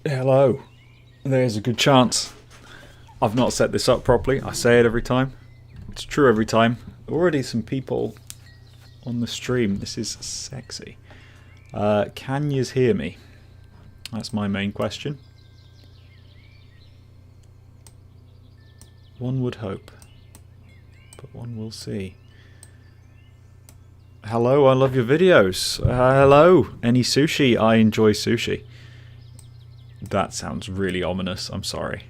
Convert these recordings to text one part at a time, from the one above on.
Hello. There's a good chance I've not set this up properly. I say it every time. It's true every time. Already some people on the stream. This is sexy. Can yous hear me? That's my main question. One would hope. But one will see. Hello, I love your videos. Hello, any sushi? I enjoy sushi. That sounds really ominous. I'm sorry.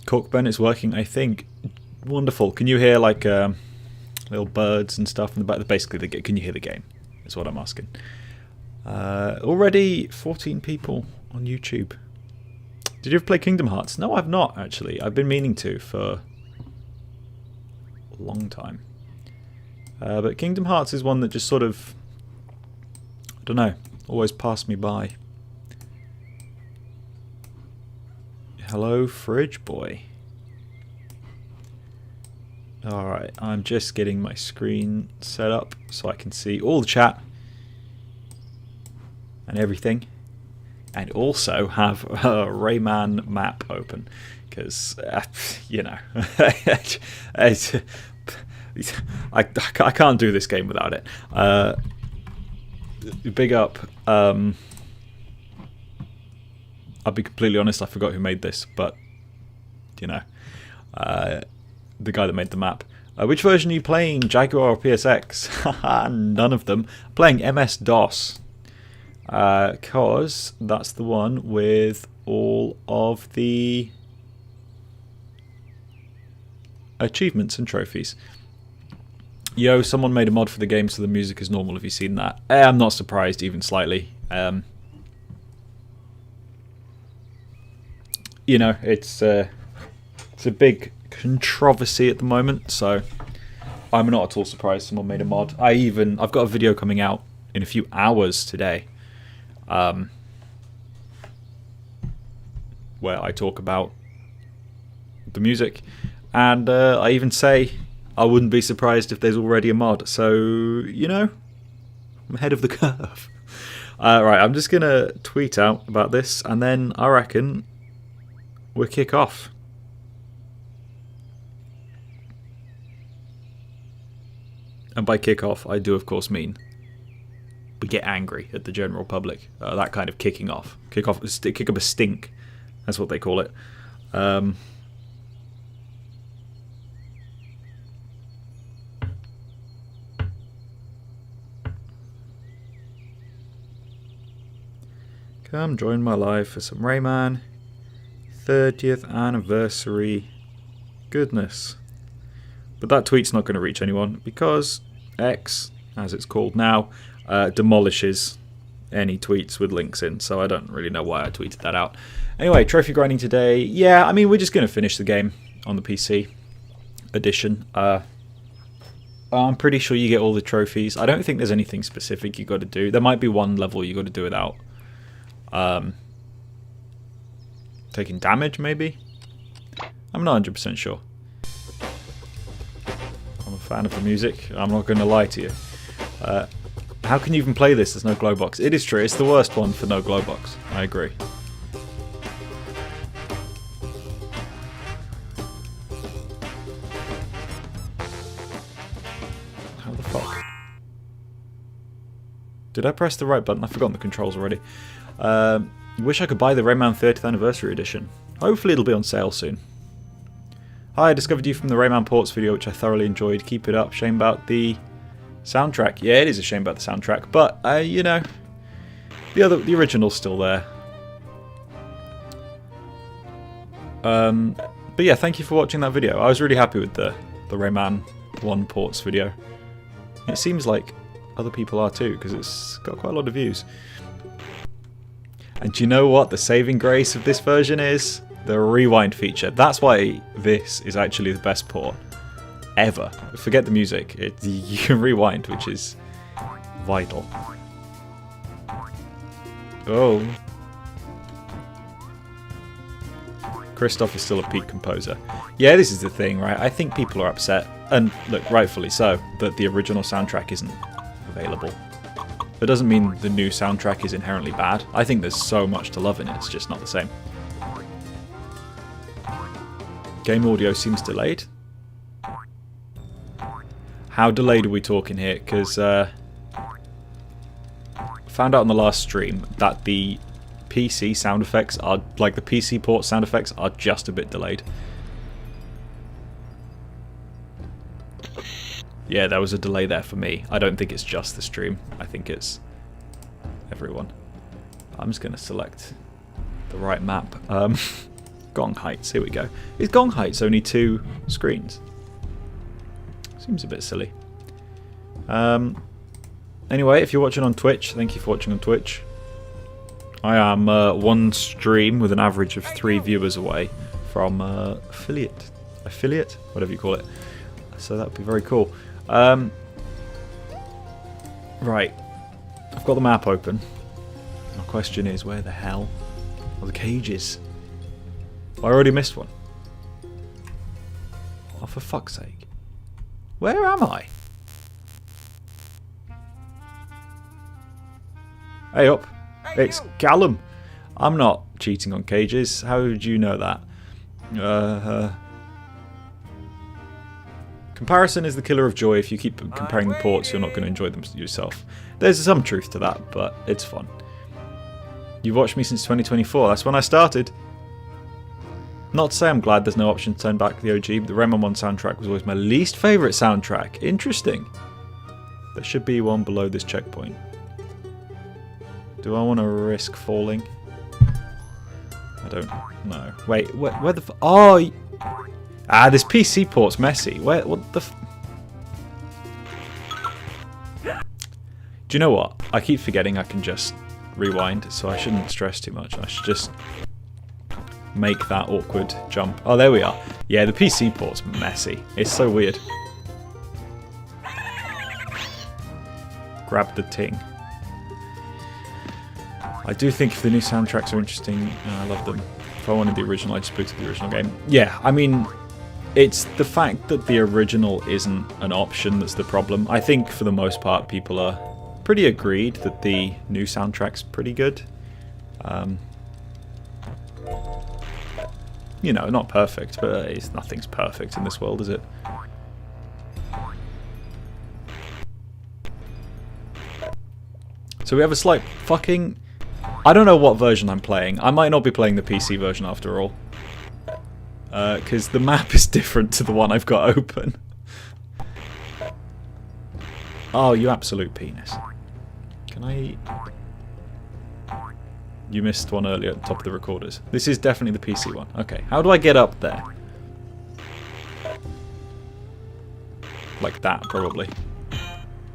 Cookburn is working, I think. Wonderful. Can you hear like little birds and stuff in the back? Basically, can you hear the game? Is what I'm asking. Already 14 people on YouTube. Did you ever play Kingdom Hearts? No, I've not actually. I've been meaning to for a long time. But Kingdom Hearts is one that just sort of, I don't know, always passed me by. Hello, Fridge Boy. Alright, I'm just getting my screen set up so I can see all the chat and everything. And also have a Rayman map open. Because, you know, I can't do this game without it. Big up. I'll be completely honest, I forgot who made this, but you know, the guy that made the map. Which version are you playing, Jaguar or PSX? None of them. I'm playing MS-DOS, cause that's the one with all of the achievements and trophies. Yo, someone made a mod for the game so the music is normal. Have you seen that? I'm not surprised, even slightly. You know, it's a big controversy at the moment, so I'm not at all surprised someone made a mod. I've got a video coming out in a few hours today, where I talk about the music, and I even say I wouldn't be surprised if there's already a mod. So, you know, I'm ahead of the curve. Right, I'm just going to tweet out about this, and then I reckon we'll kick off. And by kick off, I do, of course, mean we get angry at the general public. That kind of kicking off. Kick up a stink. That's what they call it. Come join my live for some Rayman 30th anniversary goodness. But that tweet's not going to reach anyone because X, as it's called now, demolishes any tweets with links in. So I don't really know why I tweeted that out. Anyway, trophy grinding today. Yeah, I mean, we're just going to finish the game on the PC edition. I'm pretty sure you get all the trophies. I don't think there's anything specific you got to do. There might be one level you got to do without taking damage, maybe? I'm not 100% sure. I'm a fan of the music. I'm not going to lie to you. How can you even play this? There's no glow box. It is true. It's the worst one for no glow box. I agree. How the fuck? Did I press the right button? I've forgotten the controls already. Wish I could buy the Rayman 30th Anniversary Edition. Hopefully it'll be on sale soon. Hi, I discovered you from the Rayman Ports video, which I thoroughly enjoyed. Keep it up. Shame about the soundtrack. Yeah, it is a shame about the soundtrack, but you know, the original's still there. But yeah, thank you for watching that video. I was really happy with the Rayman 1 Ports video. It seems like other people are too, because it's got quite a lot of views. And do you know what the saving grace of this version is? The rewind feature. That's why this is actually the best port ever. Forget the music. You can rewind, which is vital. Oh. Christoph is still a peak composer. Yeah, this is the thing, right? I think people are upset, and look, rightfully so, that the original soundtrack isn't available That doesn't mean the new soundtrack is inherently bad. I think there's so much to love in it, it's just not the same. Game audio seems delayed. How delayed are we talking here? Because found out on the last stream that the PC sound effects are, like the PC port sound effects are just a bit delayed. Yeah, there was a delay there for me. I don't think it's just the stream. I think it's everyone. I'm just going to select the right map. Gong Heights, here we go. Is Gong Heights only 2 screens? Seems a bit silly. Anyway, if you're watching on Twitch, thank you for watching on Twitch. I am one stream with an average of 3 viewers away from affiliate, whatever you call it. So that would be very cool. Right, I've got the map open. My question is, where the hell are the cages? I already missed one. Oh, for fuck's sake. Where am I? Hey up, it's Callum. I'm not cheating on cages. How did you know that? Comparison is the killer of joy. If you keep comparing the ports, you're not going to enjoy them yourself. There's some truth to that, but it's fun. You've watched me since 2024. That's when I started. Not to say I'm glad there's no option to turn back the OG, but the Rayman 1 soundtrack was always my least favourite soundtrack. Interesting. There should be one below this checkpoint. Do I want to risk falling? I don't know. Wait, where the oh! This PC port's messy. What the Do you know what? I keep forgetting I can just rewind, so I shouldn't stress too much. I should just make that awkward jump. Oh, there we are. Yeah, the PC port's messy. It's so weird. Grab the ting. I do think if the new soundtracks are interesting, I love them. If I wanted the original, I'd just boot to the original game. Yeah, I mean, it's the fact that the original isn't an option that's the problem. I think for the most part people are pretty agreed that the new soundtrack's pretty good. You know, not perfect, but nothing's perfect in this world, is it? So we have a slight fucking... I don't know what version I'm playing. I might not be playing the PC version after all. Because the map is different to the one I've got open. Oh, you absolute penis. Can I... You missed one earlier at the top of the recorders. This is definitely the PC one. Okay, how do I get up there? Like that, probably.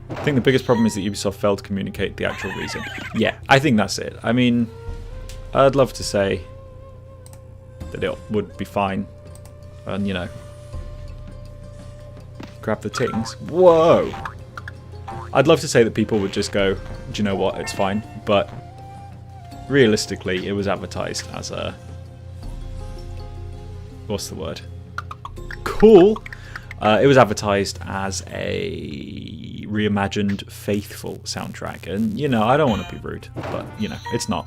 I think the biggest problem is that Ubisoft failed to communicate the actual reason. Yeah, I think that's it. I mean, I'd love to say that it would be fine. And, you know, grab the tings. Whoa! I'd love to say that people would just go, do you know what, it's fine. But realistically, it was advertised as a... What's the word? Cool! It was advertised as a reimagined, faithful soundtrack. And, you know, I don't want to be rude, but, you know, it's not.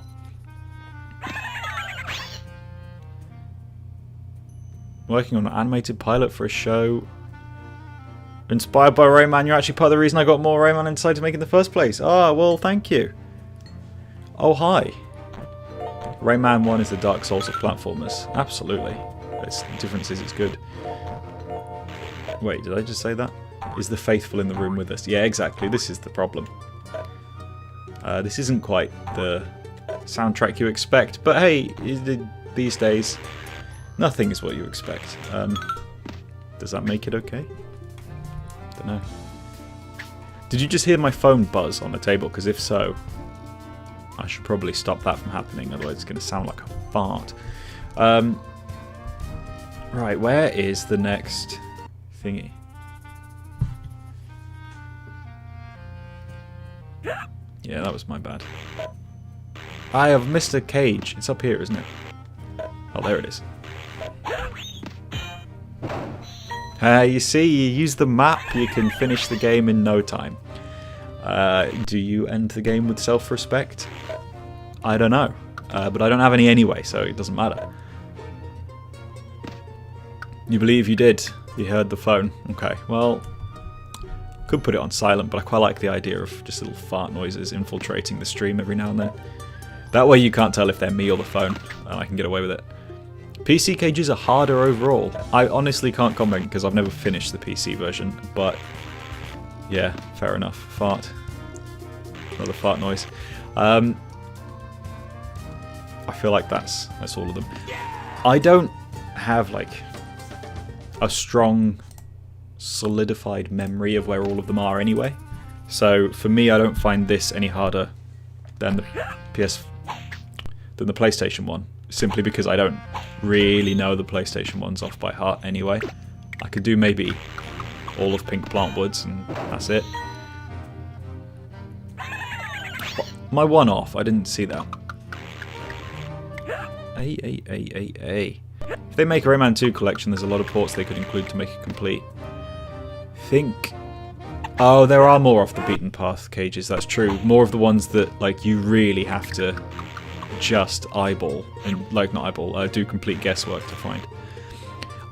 Working on an animated pilot for a show inspired by Rayman. You're actually part of the reason I got more Rayman and decided to make it in the first place. Oh, well, thank you. Oh, hi. Rayman 1 is the Dark Souls of platformers. Absolutely. The difference is it's good. Wait, did I just say that? Is the faithful in the room with us? Yeah, exactly. This is the problem. This isn't quite the soundtrack you expect, but hey, these days, nothing is what you expect. Does that make it okay? Don't know. Did you just hear my phone buzz on the table? Because if so, I should probably stop that from happening, otherwise it's going to sound like a fart. Right, where is the next thingy? Yeah, that was my bad. I have missed a cage. It's up here, isn't it? Oh, there it is. You see, you use the map, you can finish the game in no time. Do you end the game with self-respect? I don't know. But I don't have any anyway, so it doesn't matter. You believe you did. You heard the phone. Okay, well, could put it on silent, but I quite like the idea of just little fart noises infiltrating the stream every now and then. That way you can't tell if they're me or the phone, and I can get away with it. PC cages are harder overall. I honestly can't comment because I've never finished the PC version, but yeah, fair enough. Fart. Another fart noise. I feel like that's all of them. I don't have like a strong solidified memory of where all of them are anyway. So for me, I don't find this any harder than the PlayStation one, simply because I don't really know the PlayStation ones off by heart anyway. I could do maybe all of Pink Plant Woods and that's it. My one off, I didn't see that. Hey. If they make a Rayman 2 collection, there's a lot of ports they could include to make it complete. Oh, there are more off the beaten path cages, that's true. More of the ones that like you really have to just eyeball, and like not eyeball, do complete guesswork to find.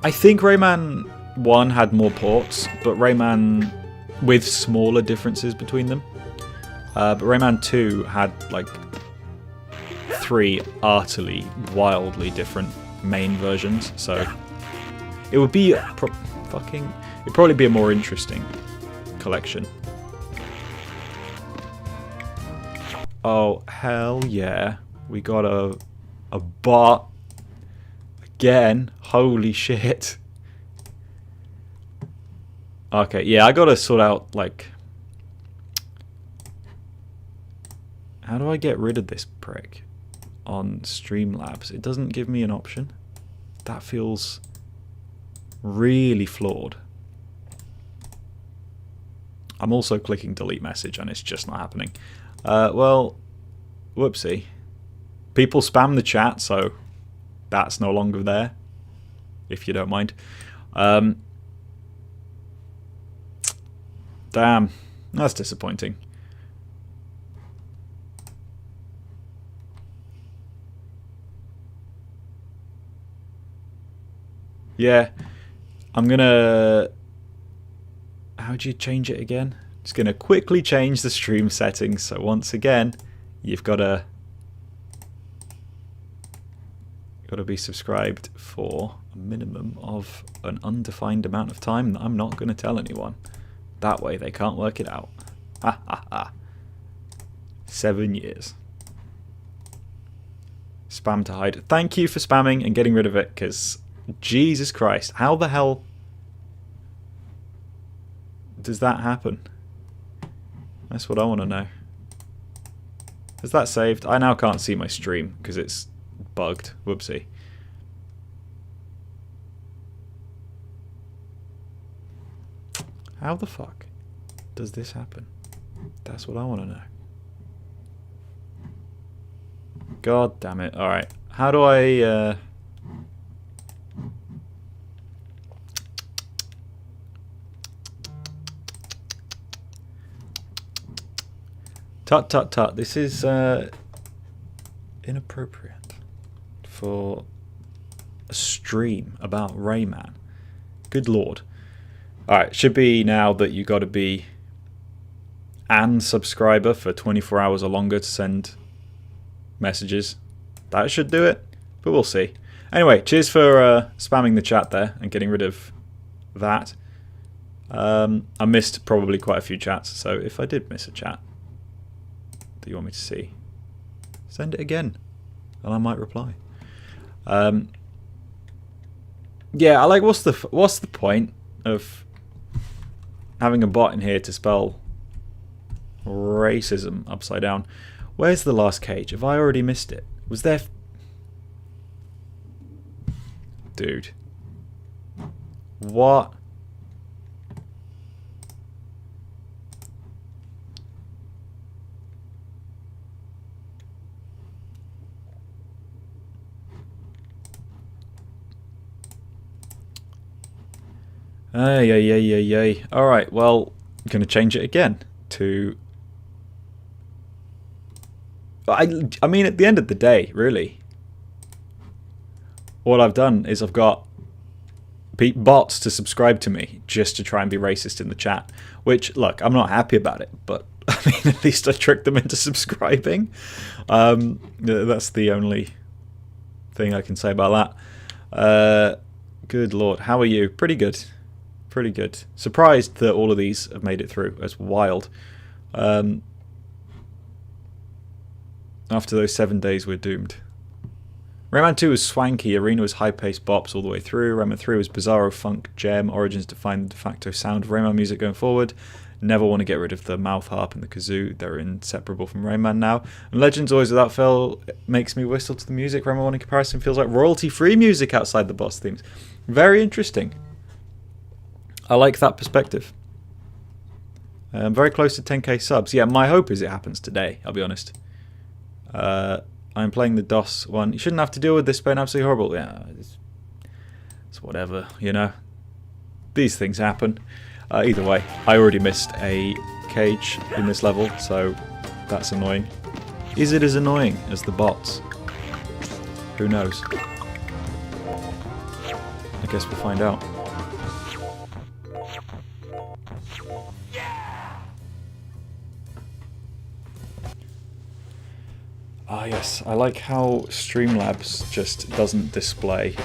I think Rayman 1 had more ports, but Rayman with smaller differences between them. But Rayman 2 had like 3 utterly, wildly different main versions, so it would be it'd probably be a more interesting collection. Oh hell yeah, we got a bot again. Holy shit. Okay, yeah, I gotta sort out like, how do I get rid of this prick on Streamlabs? It doesn't give me an option. That feels really flawed. I'm also clicking delete message and it's just not happening. Well, whoopsie. People spam the chat, so that's no longer there, if you don't mind. Damn, that's disappointing. Yeah, I'm gonna... How do you change it again? Just gonna quickly change the stream settings. So once again, you've gotta be subscribed for a minimum of an undefined amount of time that I'm not gonna tell anyone. That way they can't work it out. Ha ha ha. 7 years. Spam to hide. Thank you for spamming and getting rid of it, because Jesus Christ, how the hell does that happen? That's what I want to know. Is that saved? I now can't see my stream because it's bugged. Whoopsie. How the fuck does this happen? That's what I want to know. God damn it. Alright. How do I... Tut tut tut. This is inappropriate for a stream about Rayman. Good lord. Alright, should be now that you got to be an subscriber for 24 hours or longer to send messages. That should do it, but we'll see. Anyway, cheers for spamming the chat there and getting rid of that. I missed probably quite a few chats, so if I did miss a chat that you want me to see, send it again and I might reply. Yeah, I like, what's the point of having a bot in here to spell racism upside down? Where's the last cage? Have I already missed it? Was there... Dude. What? Ay. Alright, well, I'm going to change it again to I mean, at the end of the day, really, all I've done is I've got bots to subscribe to me just to try and be racist in the chat. Which, look, I'm not happy about it, but I mean, at least I tricked them into subscribing. That's the only thing I can say about that. Good lord, how are you? Pretty good. Pretty good. Surprised that all of these have made it through. That's wild. After those 7 days, we're doomed. Rayman 2 was swanky, Arena was high-paced bops all the way through, Rayman 3 was bizarro funk gem, Origins defined the de facto sound of Rayman music going forward. Never want to get rid of the mouth harp and the kazoo, they're inseparable from Rayman now. And Legends always without fail makes me whistle to the music, Rayman 1 in comparison feels like royalty-free music outside the boss themes. Very interesting. I like that perspective. I'm very close to 10k subs. Yeah, my hope is it happens today, I'll be honest. I'm playing the DOS one. You shouldn't have to deal with this pain. Absolutely horrible. Yeah, it's whatever, you know. These things happen. Either way, I already missed a cage in this level, so that's annoying. Is it as annoying as the bots? Who knows? I guess we'll find out. Ah yes, I like how Streamlabs just doesn't display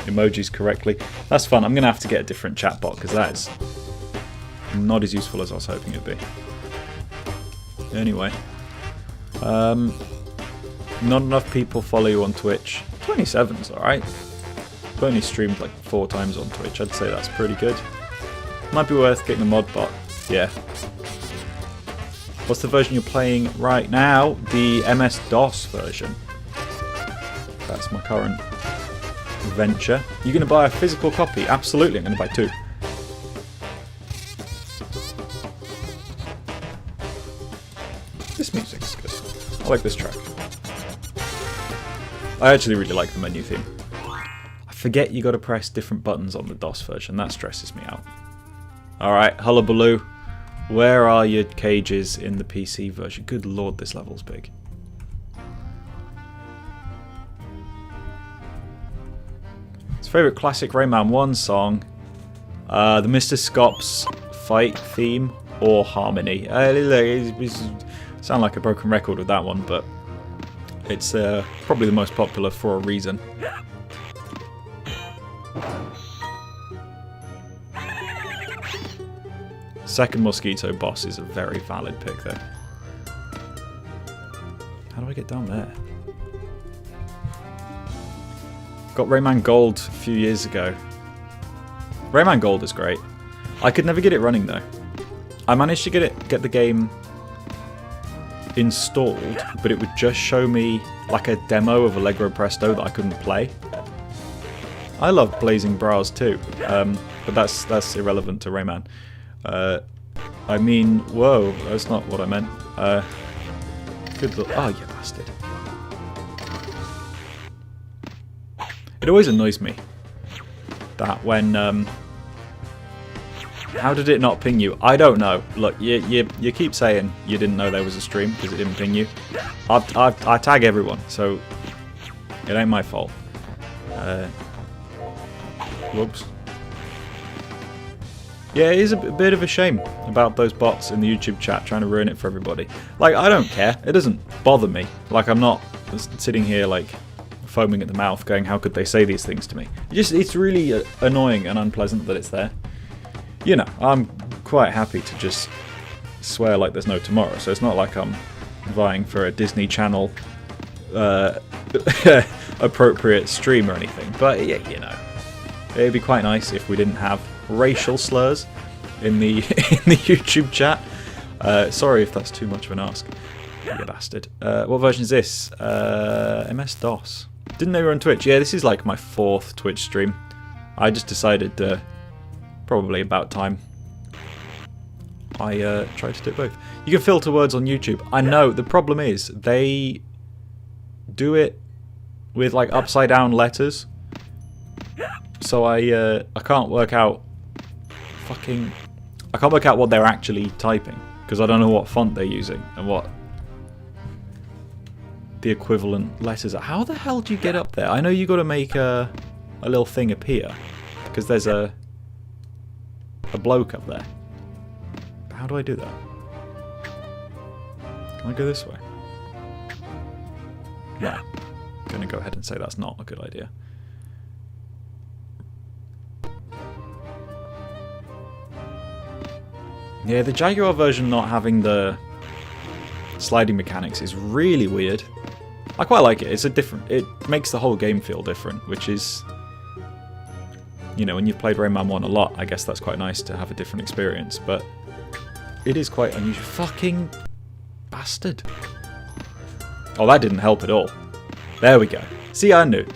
emojis correctly. That's fun. I'm going to have to get a different chatbot because that is not as useful as I was hoping it'd be. Anyway, not enough people follow you on Twitch. 27's alright. I've only streamed like 4 times on Twitch. I'd say that's pretty good. Might be worth getting a mod bot. Yeah. What's the version you're playing right now? The MS-DOS version. That's my current venture. You're going to buy a physical copy? Absolutely, I'm going to buy 2. This music's good. I like this track. I actually really like the menu theme. I forget you got to press different buttons on the DOS version. That stresses me out. Alright, hullabaloo. Where are your cages in the PC version? Good lord, this level's big. His favourite classic Rayman 1 song. The Mr. Scops fight theme or harmony. Sound like a broken record with that one, but it's probably the most popular for a reason. Second Mosquito boss is a very valid pick there. How do I get down there? Got Rayman Gold a few years ago. Rayman Gold is great. I could never get it running though. I managed to get the game installed, but it would just show me like a demo of Allegro Presto that I couldn't play. I love Blazing Brows too, but that's irrelevant to Rayman. I mean, whoa, that's not what I meant. Good luck. Oh, you bastard. It always annoys me that when, how did it not ping you? I don't know. Look, you keep saying you didn't know there was a stream because it didn't ping you. I tag everyone, so it ain't my fault. Whoops. Yeah, it is a bit of a shame about those bots in the YouTube chat trying to ruin it for everybody. Like, I don't care. It doesn't bother me. Like, I'm not sitting here, like, foaming at the mouth going, how could they say these things to me? It's really annoying and unpleasant that it's there. You know, I'm quite happy to just swear like there's no tomorrow, so it's not like I'm vying for a Disney Channel appropriate stream or anything. But, yeah, you know, it'd be quite nice if we didn't have racial slurs in the YouTube chat. Sorry if that's too much of an ask, you bastard. What version is this? MS-DOS. Didn't know you were on Twitch. Yeah, this is like my 4th Twitch stream. I just decided probably about time I tried to do both. You can filter words on YouTube. I know, the problem is they do it with like upside down letters, so I can't work out I can't work out what they're actually typing because I don't know what font they're using and what the equivalent letters are. How the hell do you get up there? I know you got to make a little thing appear because there's a bloke up there. How do I do that? Can I go this way? No. I'm going to go ahead and say that's not a good idea. Yeah, the Jaguar version not having the sliding mechanics is really weird. I quite like it. It's a different. It makes the whole game feel different, which is, you know, when you've played Rayman 1 a lot, I guess that's quite nice to have a different experience. But it is quite unusual. Fucking bastard! Oh, that didn't help at all. There we go. See, I knew.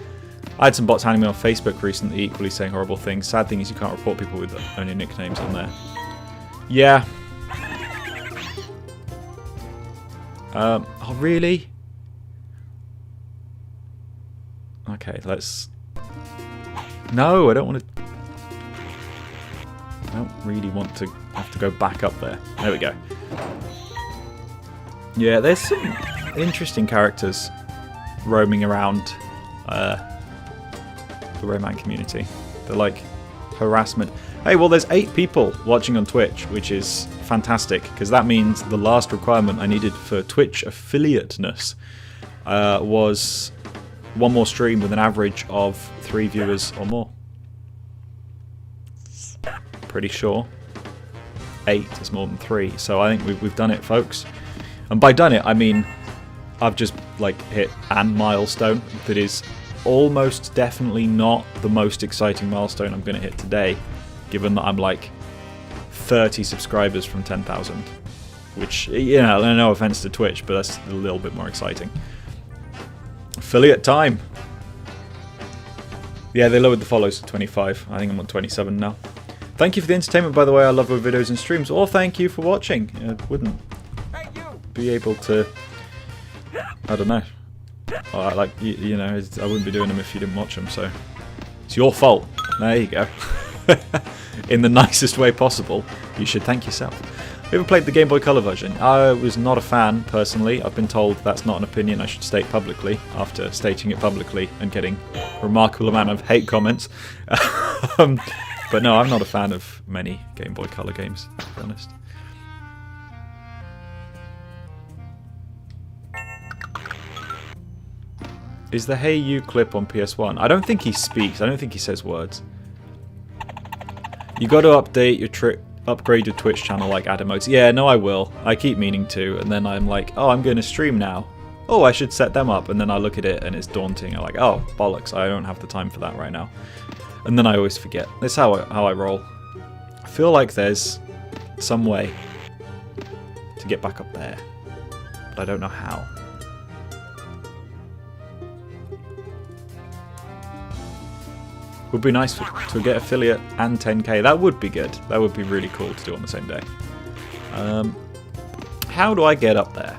I had some bots handing me on Facebook recently, equally saying horrible things. Sad thing is, you can't report people with only nicknames on there. Yeah. Oh, really? Okay, let's... No, I don't want to... I don't really want to have to go back up there. There we go. Yeah, there's some interesting characters roaming around the Rayman community. They're like harassment. Hey, well, there's 8 people watching on Twitch, which is fantastic, because that means the last requirement I needed for Twitch affiliateness was one more stream with an average of 3 viewers or more. Pretty sure 8 is more than 3, so I think we've done it, folks. And by done it, I mean I've just like hit an milestone that is almost definitely not the most exciting milestone I'm going to hit today, given that I'm like 30 subscribers from 10,000, which, you know, no offense to Twitch, but that's a little bit more exciting. Affiliate time. Yeah, they lowered the follows to 25. I think I'm on 27 now. Thank you for the entertainment, by the way. I love your videos and streams. Or thank you for watching. I wouldn't be able to... I don't know. Like, you know, I wouldn't be doing them if you didn't watch them, so... It's your fault. There you go. In the nicest way possible. You should thank yourself. Have you ever played the Game Boy Color version? I was not a fan, personally. I've been told that's not an opinion I should state publicly, after stating it publicly and getting a remarkable amount of hate comments. But no, I'm not a fan of many Game Boy Color games, to be honest. Is the Hey You clip on PS1? I don't think he speaks. I don't think he says words. You got to update your upgrade your Twitch channel like add emotes. Yeah, no, I will. I keep meaning to, and then I'm like, oh, I'm going to stream now. Oh, I should set them up, and then I look at it and it's daunting. I'm like, oh, bollocks, I don't have the time for that right now. And then I always forget. That's how I roll. I feel like there's some way to get back up there, but I don't know how. Would be nice to get affiliate and 10k. That would be good. That would be really cool to do on the same day. How do I get up there?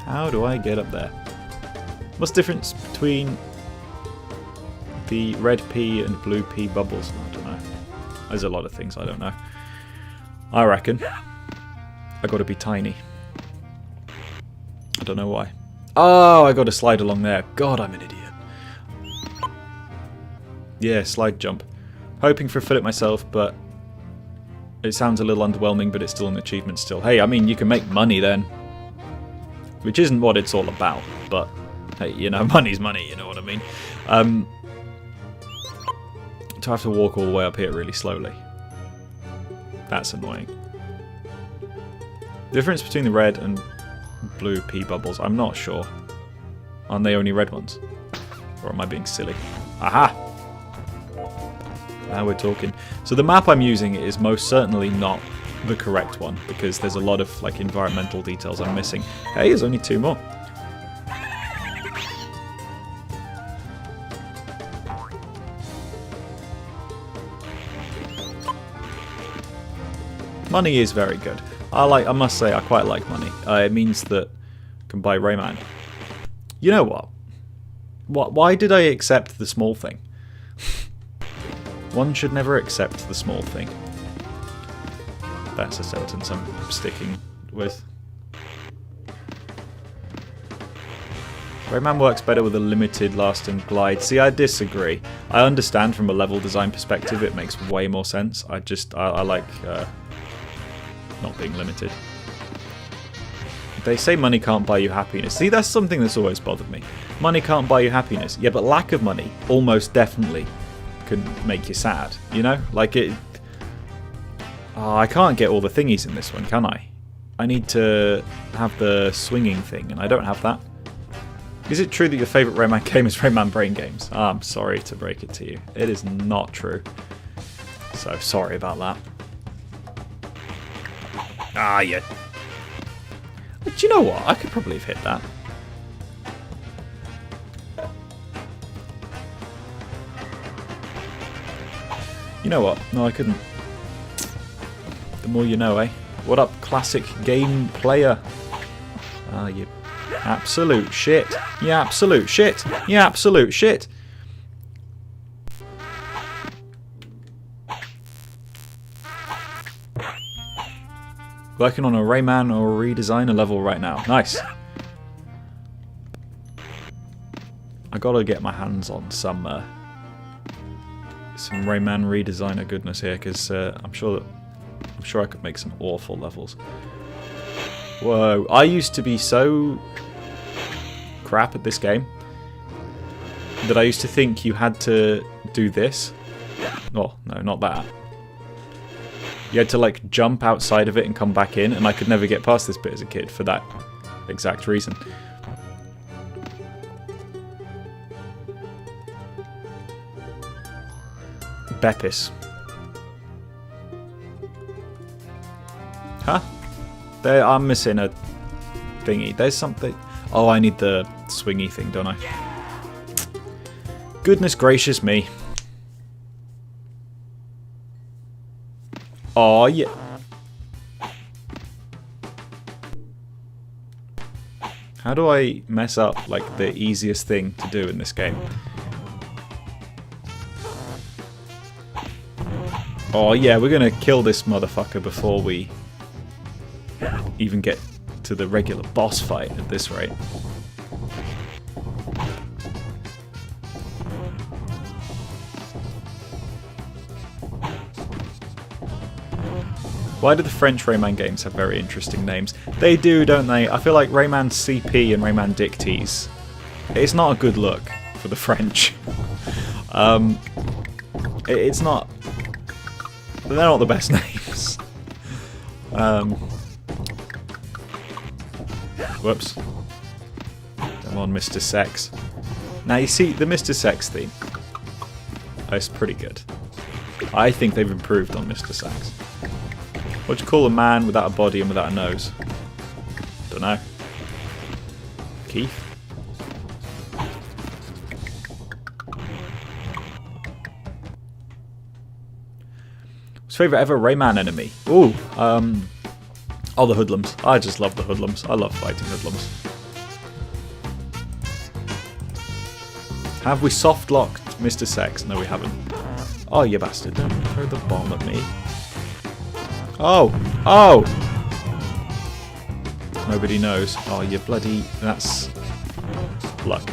How do I get up there? What's the difference between the red pea and blue pea bubbles? I don't know. There's a lot of things I don't know. I reckon I got to be tiny. I don't know why. Oh, I got to slide along there. God, I'm an idiot. Yeah, slide jump. Hoping for affiliate myself, but it sounds a little underwhelming, but it's still an achievement still. Hey, I mean, you can make money then. Which isn't what it's all about, but hey, you know, money's money, you know what I mean? To have to walk all the way up here really slowly. That's annoying. The difference between the red and blue pea bubbles, I'm not sure. Aren't they only red ones? Or am I being silly? Aha! Now we're talking. So the map I'm using is most certainly not the correct one, because there's a lot of like environmental details I'm missing. Hey, there's only 2 more. Money is very good. I must say, I quite like money. It means that I can buy Rayman. You know what? Why did I accept the small thing? One should never accept the small thing. That's a sentence I'm sticking with. Rayman works better with a limited lasting glide. See, I disagree. I understand from a level design perspective it makes way more sense. I like not being limited. They say money can't buy you happiness. See, that's something that's always bothered me. Money can't buy you happiness. Yeah, but lack of money almost definitely can make you sad, you know? Like it... Oh, I can't get all the thingies in this one, can I? I need to have the swinging thing, and I don't have that. Is it true that your favourite Rayman game is Rayman Brain Games? Oh, I'm sorry to break it to you. It is not true. So, sorry about that. Ah, yeah. But do you know what? I could probably have hit that. You know what? No, I couldn't. The more you know, eh? What up, classic game player? Ah, you absolute shit. You absolute shit. You absolute shit. Working on a Rayman or a redesigner level right now. Nice. I gotta get my hands on some Rayman redesigner goodness here, because I'm sure I could make some awful levels. Whoa! I used to be so crap at this game that I used to think you had to do this. Oh no, not that. You had to like jump outside of it and come back in, and I could never get past this bit as a kid for that exact reason. Beppis. Huh? There, I'm missing a thingy. There's something. Oh, I need the swingy thing, don't I? Goodness gracious me. Oh, yeah. How do I mess up, like, the easiest thing to do in this game? Oh, yeah, we're gonna kill this motherfucker before we even get to the regular boss fight at this rate. Why do the French Rayman games have very interesting names? They do, don't they? I feel like Rayman CP and Rayman Dicties. It's not a good look for the French. It's not... They're not the best names. Whoops. Come on, Mr. Sex. Now you see, the Mr. Sex theme is pretty good. I think they've improved on Mr. Sex. What do you call a man without a body and without a nose? Don't know. Keith? What's your favourite ever Rayman enemy? Ooh, oh, the hoodlums. I just love the hoodlums. I love fighting hoodlums. Have we soft-locked Mr. Sex? No, we haven't. Oh, you bastard. Don't throw the bomb at me. Oh! Oh! Nobody knows. Oh, you bloody... That's... luck.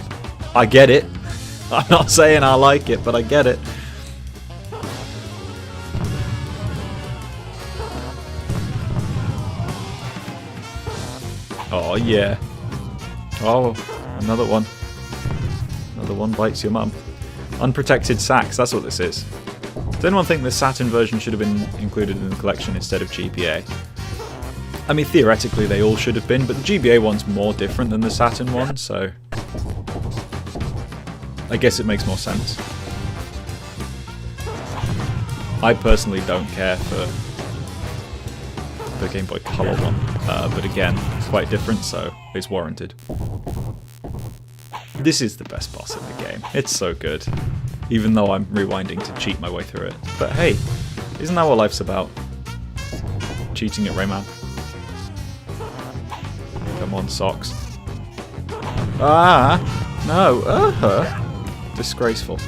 I get it. I'm not saying I like it, but I get it. Oh, yeah. Oh, another one. Another one bites your mum. Unprotected sacks, that's what this is. Does anyone think the Saturn version should have been included in the collection instead of GBA? I mean, theoretically they all should have been, but the GBA one's more different than the Saturn one, so... I guess it makes more sense. I personally don't care for the Game Boy Color one, but again, it's quite different, so it's warranted. This is the best boss in the game. It's so good. Even though I'm rewinding to cheat my way through it. But hey, isn't that what life's about? Cheating at Rayman. Come on, socks. Ah! No! Disgraceful.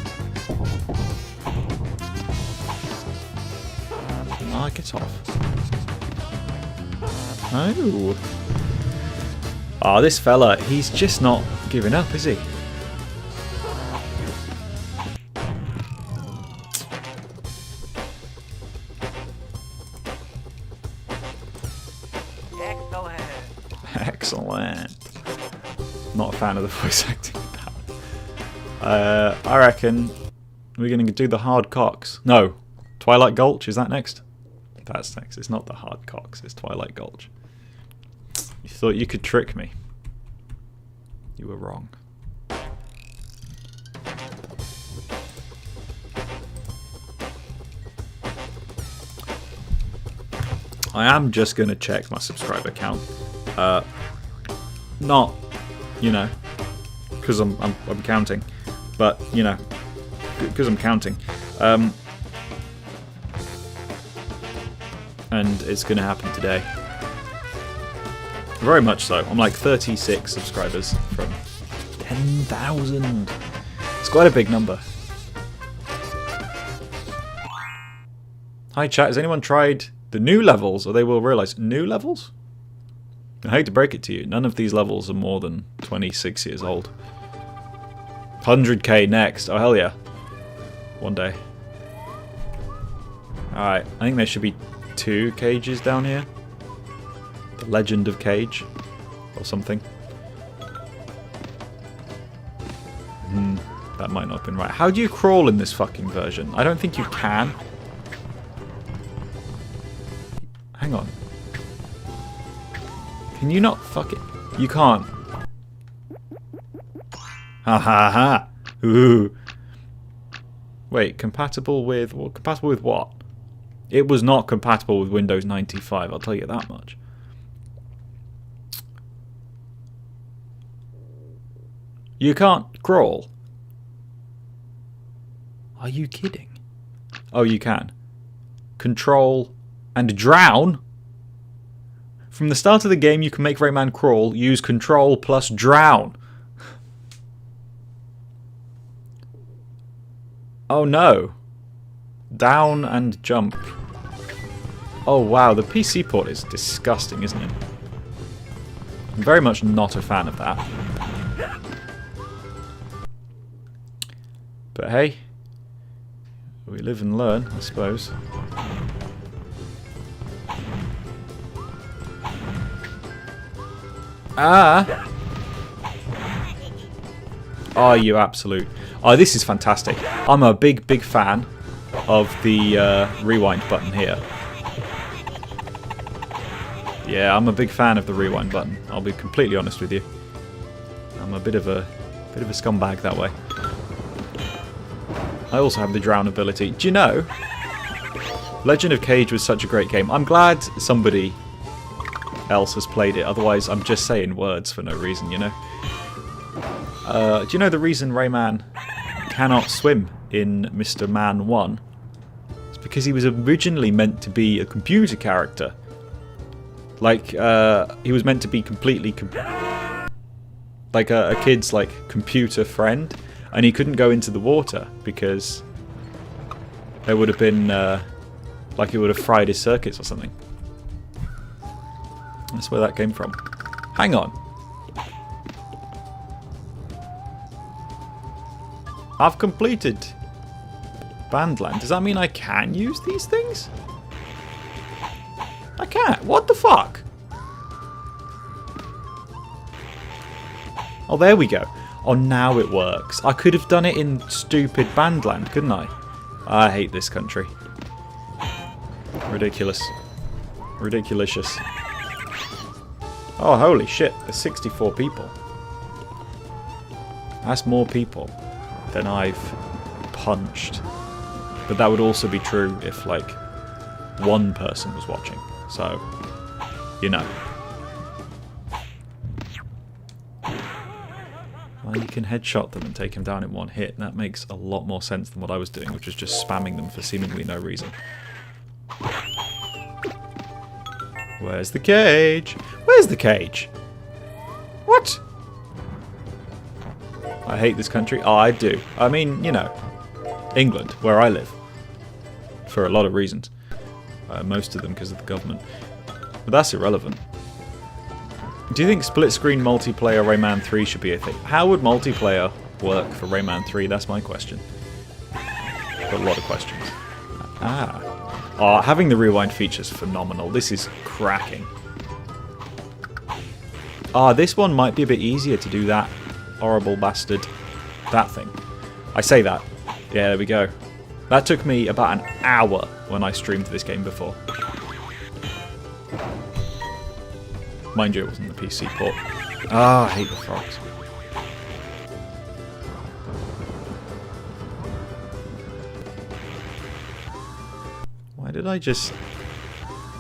Ah, get off. Oh. Oh, this fella, he's just not giving up, is he? Excellent. Not a fan of the voice acting of that. I reckon we're going to do the hard cocks. No, Twilight Gulch, is that next? That's next. It's not the hard cocks, it's Twilight Gulch. You thought you could trick me. You were wrong. I am just going to check my subscriber count. Not, you know, because I'm counting, but, you know, because I'm counting. And it's going to happen today. Very much so. I'm like 36 subscribers from 10,000. It's quite a big number. Hi chat, has anyone tried the new levels, or they will realise new levels? I hate to break it to you, none of these levels are more than 26 years old. 100k next, oh hell yeah. One day. Alright, I think there should be 2 cages down here. The Legend of Cage, or something. That might not have been right. How do you crawl in this fucking version? I don't think you can. Hang on. Can you not fuck it? You can't. Ha ha ha. Ooh. Wait, compatible with what? Compatible with what? It was not compatible with Windows 95, I'll tell you that much. You can't crawl. Are you kidding? Oh, you can. Control and drown? From the start of the game, you can make Rayman crawl, use control plus drown. Oh no. Down and jump. Oh wow, the PC port is disgusting, isn't it? I'm very much not a fan of that. But hey, we live and learn, I suppose. Ah! Oh, you absolute... Oh, this is fantastic. I'm a big, big fan of the rewind button here. Yeah, I'm a big fan of the rewind button. I'll be completely honest with you. I'm a bit of a scumbag that way. I also have the drown ability. Do you know? Legend of Cage was such a great game. I'm glad somebody else has played it. Otherwise, I'm just saying words for no reason, you know? Do you know the reason Rayman cannot swim in Mr. Man 1? It's because he was originally meant to be a computer character. Like, he was meant to be completely... like a kid's, like, computer friend. And he couldn't go into the water because there would have been, like, it would have fried his circuits or something. That's where that came from. Hang on. I've completed Bandland. Does that mean I can use these things? I can't. What the fuck? Oh, there we go. Oh, now it works. I could have done it in stupid Bandland, couldn't I? I hate this country. Ridiculous. Ridiculous. Oh, holy shit. There's 64 people. That's more people than I've punched. But that would also be true if, like, one person was watching. So, you know. Well, you can headshot them and take them down in one hit. That makes a lot more sense than what I was doing, which was just spamming them for seemingly no reason. Where's the cage? Where's the cage? What? I hate this country. Oh, I do. I mean, you know, England, where I live. For a lot of reasons. Most of them because of the government. But that's irrelevant. Do you think split-screen multiplayer Rayman 3 should be a thing? How would multiplayer work for Rayman 3? That's my question. Got a lot of questions. Oh, having the rewind feature is phenomenal. This is cracking. This one might be a bit easier to do that horrible bastard, that thing. I say that. Yeah, there we go. That took me about an hour when I streamed this game before. Mind you, it wasn't the PC port. I hate the frogs. Why did I just...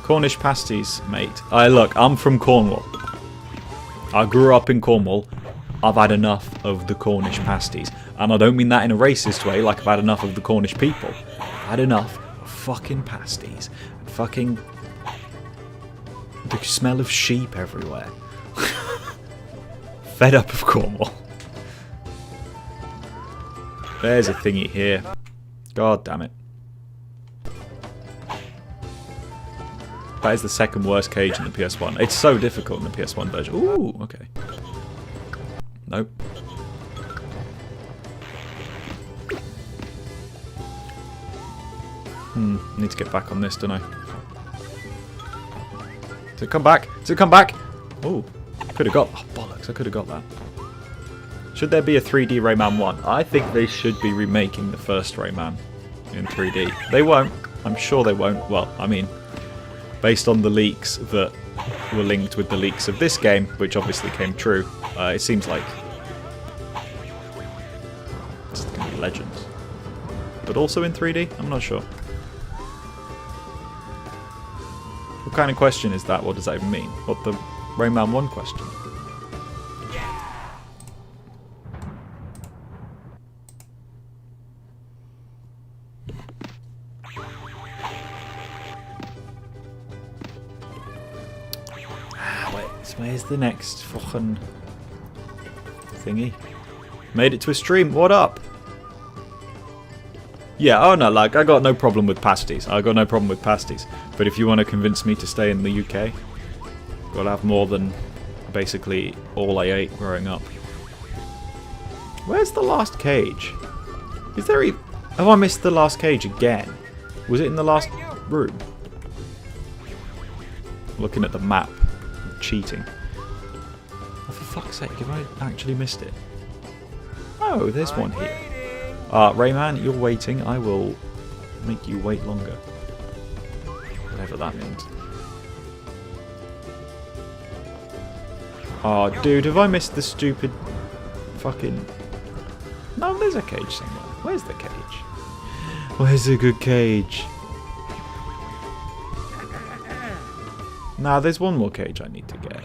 Cornish pasties, mate. Look, I'm from Cornwall. I grew up in Cornwall. I've had enough of the Cornish pasties. And I don't mean that in a racist way, like I've had enough of the Cornish people. I've had enough of fucking pasties. And fucking... the smell of sheep everywhere. Fed up of Cornwall. There's a thingy here. God damn it. That is the second worst cage in the PS1. It's so difficult in the PS1 version. Ooh, okay. Nope. Need to get back on this, don't I? Does it come back? Does it come back? Oh, could have got... Oh, bollocks, I could have got that. Should there be a 3D Rayman 1? I think they should be remaking the first Rayman in 3D. They won't. I'm sure they won't. Well, I mean, based on the leaks that were linked with the leaks of this game, which obviously came true, it seems like it's going to be Legends. But also in 3D? I'm not sure. What kind of question is that? What does that even mean? What, the Rayman 1 question? Where's the next fucking thingy? Made it to a stream. What up? Yeah, oh no, like, I got no problem with pasties. I got no problem with pasties. But if you want to convince me to stay in the UK, gotta have more than basically all I ate growing up. Where's the last cage? Is there even... Have I missed the last cage again? Was it in the last room? Looking at the map. Cheating. Oh, for fuck's sake, have I actually missed it? Oh, there's one here. Rayman, you're waiting. I will make you wait longer. Whatever that means. Oh, dude, have I missed the stupid fucking... No, there's a cage somewhere. Where's the cage? Where's a good cage? Nah, there's one more cage I need to get.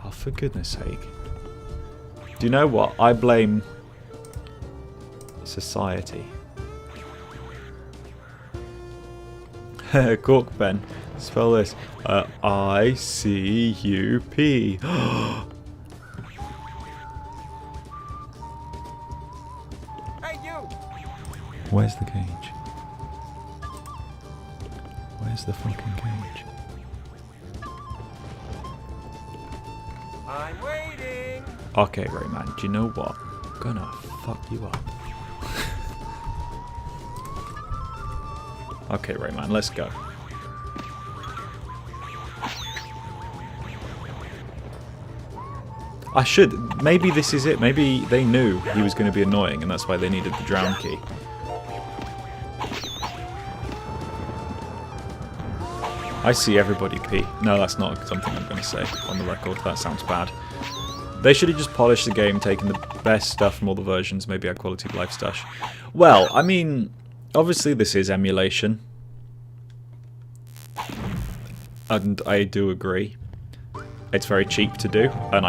Oh, for goodness sake. Do you know what? I blame society. Cork pen. Spell this. I-C-U-P. Hey, you! Where's the cage? Where's the fucking cage? I'm waiting. Okay, Rayman, do you know what? I'm gonna fuck you up. Okay, Rayman, let's go. I should... Maybe this is it. Maybe they knew he was going to be annoying and that's why they needed the drown key. I see everybody pee. No, that's not something I'm going to say on the record. That sounds bad. They should have just polished the game, taken the best stuff from all the versions, maybe had quality of life stuff. Well, I mean, obviously this is emulation. And I do agree. It's very cheap to do, and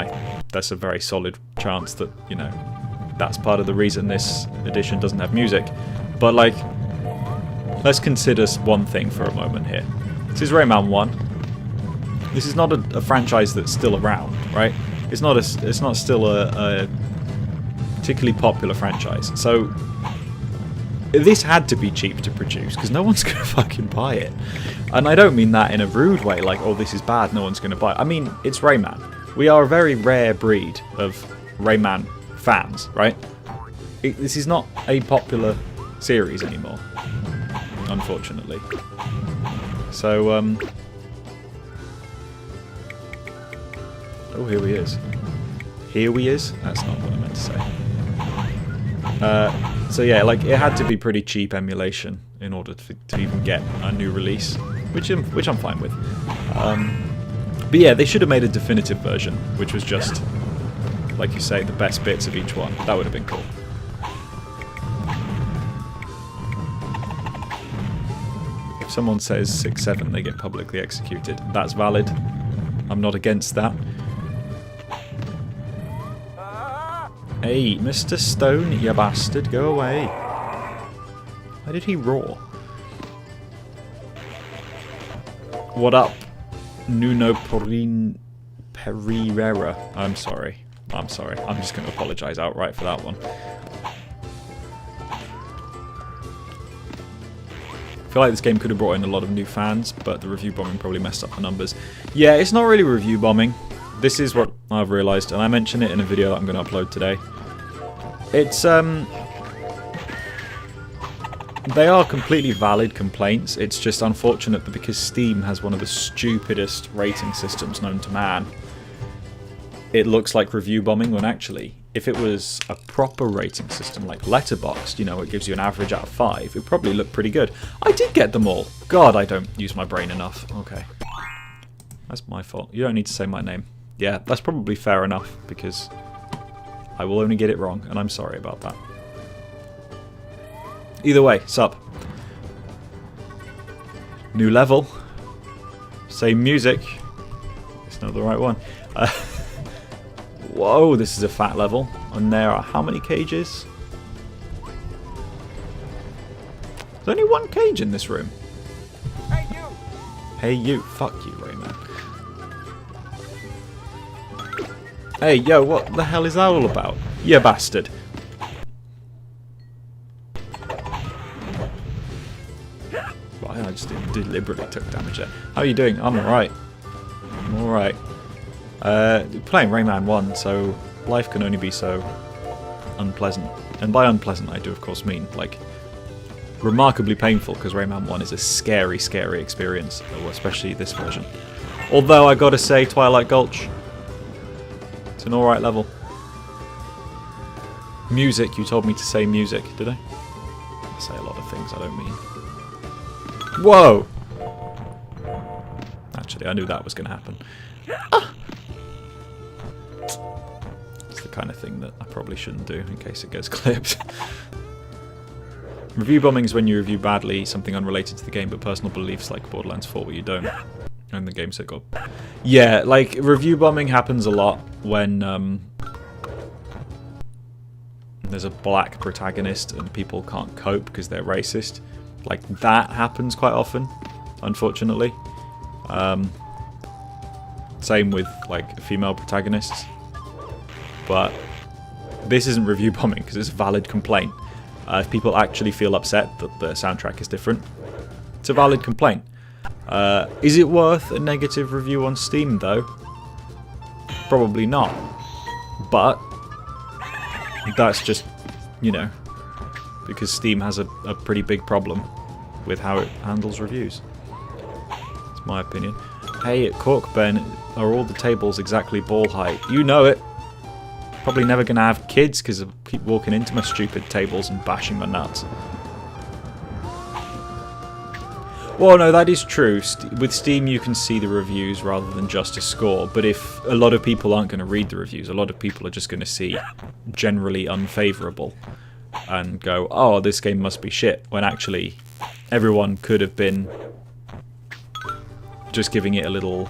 that's a very solid chance that, you know, that's part of the reason this edition doesn't have music. But, like, let's consider one thing for a moment here. This is Rayman 1. This is not a franchise that's still around, right? It's not still a particularly popular franchise. So this had to be cheap to produce, because no one's going to fucking buy it. And I don't mean that in a rude way, like, oh, this is bad, no one's going to buy it. I mean, it's Rayman. We are a very rare breed of Rayman fans, right? This is not a popular series anymore, unfortunately. So, oh, here he is. Here he is? That's not what I meant to say. So yeah, like, it had to be pretty cheap emulation in order to even get a new release, which I'm fine with. But yeah, they should have made a definitive version, which was just, like you say, the best bits of each one. That would have been cool. If someone says 6-7, they get publicly executed. That's valid. I'm not against that. Hey, Mr. Stone, you bastard, go away. Why did he roar? What up, Nuno Pereira? I'm sorry. I'm sorry. I'm just going to apologise outright for that one. I feel like this game could have brought in a lot of new fans, but the review bombing probably messed up the numbers. Yeah, it's not really review bombing. This is what I've realised, and I mentioned it in a video that I'm going to upload today. It's, they are completely valid complaints. It's just unfortunate that because Steam has one of the stupidest rating systems known to man, it looks like review bombing when actually, if it was a proper rating system like Letterboxd, you know, it gives you an average out of 5, it probably looked pretty good. I did get them all. God, I don't use my brain enough. Okay. That's my fault. You don't need to say my name. Yeah, that's probably fair enough, because I will only get it wrong, and I'm sorry about that. Either way, sup. New level. Same music. It's not the right one. Whoa, this is a fat level. And there are how many cages? There's only one cage in this room. Hey you! Hey you, fuck you, Rayman. Hey, yo, what the hell is that all about? You bastard. Well, I just deliberately took damage there. How are you doing? I'm alright. I'm alright. Playing Rayman 1, so life can only be so unpleasant. And by unpleasant, I do of course mean, like, remarkably painful, because Rayman 1 is a scary, scary experience, especially this version. Although, I gotta say, Twilight Gulch, it's an alright level. Music, you told me to say music, did I? I say a lot of things I don't mean. Whoa! Actually, I knew that was going to happen. Ah! It's the kind of thing that I probably shouldn't do in case it gets clipped. Review bombing is when you review badly something unrelated to the game, but personal beliefs like Borderlands 4 where you don't. And the game said go. Yeah, like, review bombing happens a lot when there's a black protagonist and people can't cope because they're racist. Like, that happens quite often, unfortunately. Same with, like, female protagonists. But this isn't review bombing because it's a valid complaint. If people actually feel upset that the soundtrack is different, it's a valid complaint. Is it worth a negative review on Steam, though? Probably not. But that's just, you know, because Steam has a pretty big problem with how it handles reviews. It's my opinion. Hey, at Cork Ben, are all the tables exactly ball height? You know it. Probably never gonna have kids because I keep walking into my stupid tables and bashing my nuts. Well, no, that is true. With Steam, you can see the reviews rather than just a score. But if a lot of people aren't going to read the reviews, a lot of people are just going to see generally unfavourable and go, oh, this game must be shit, when actually everyone could have been just giving it a little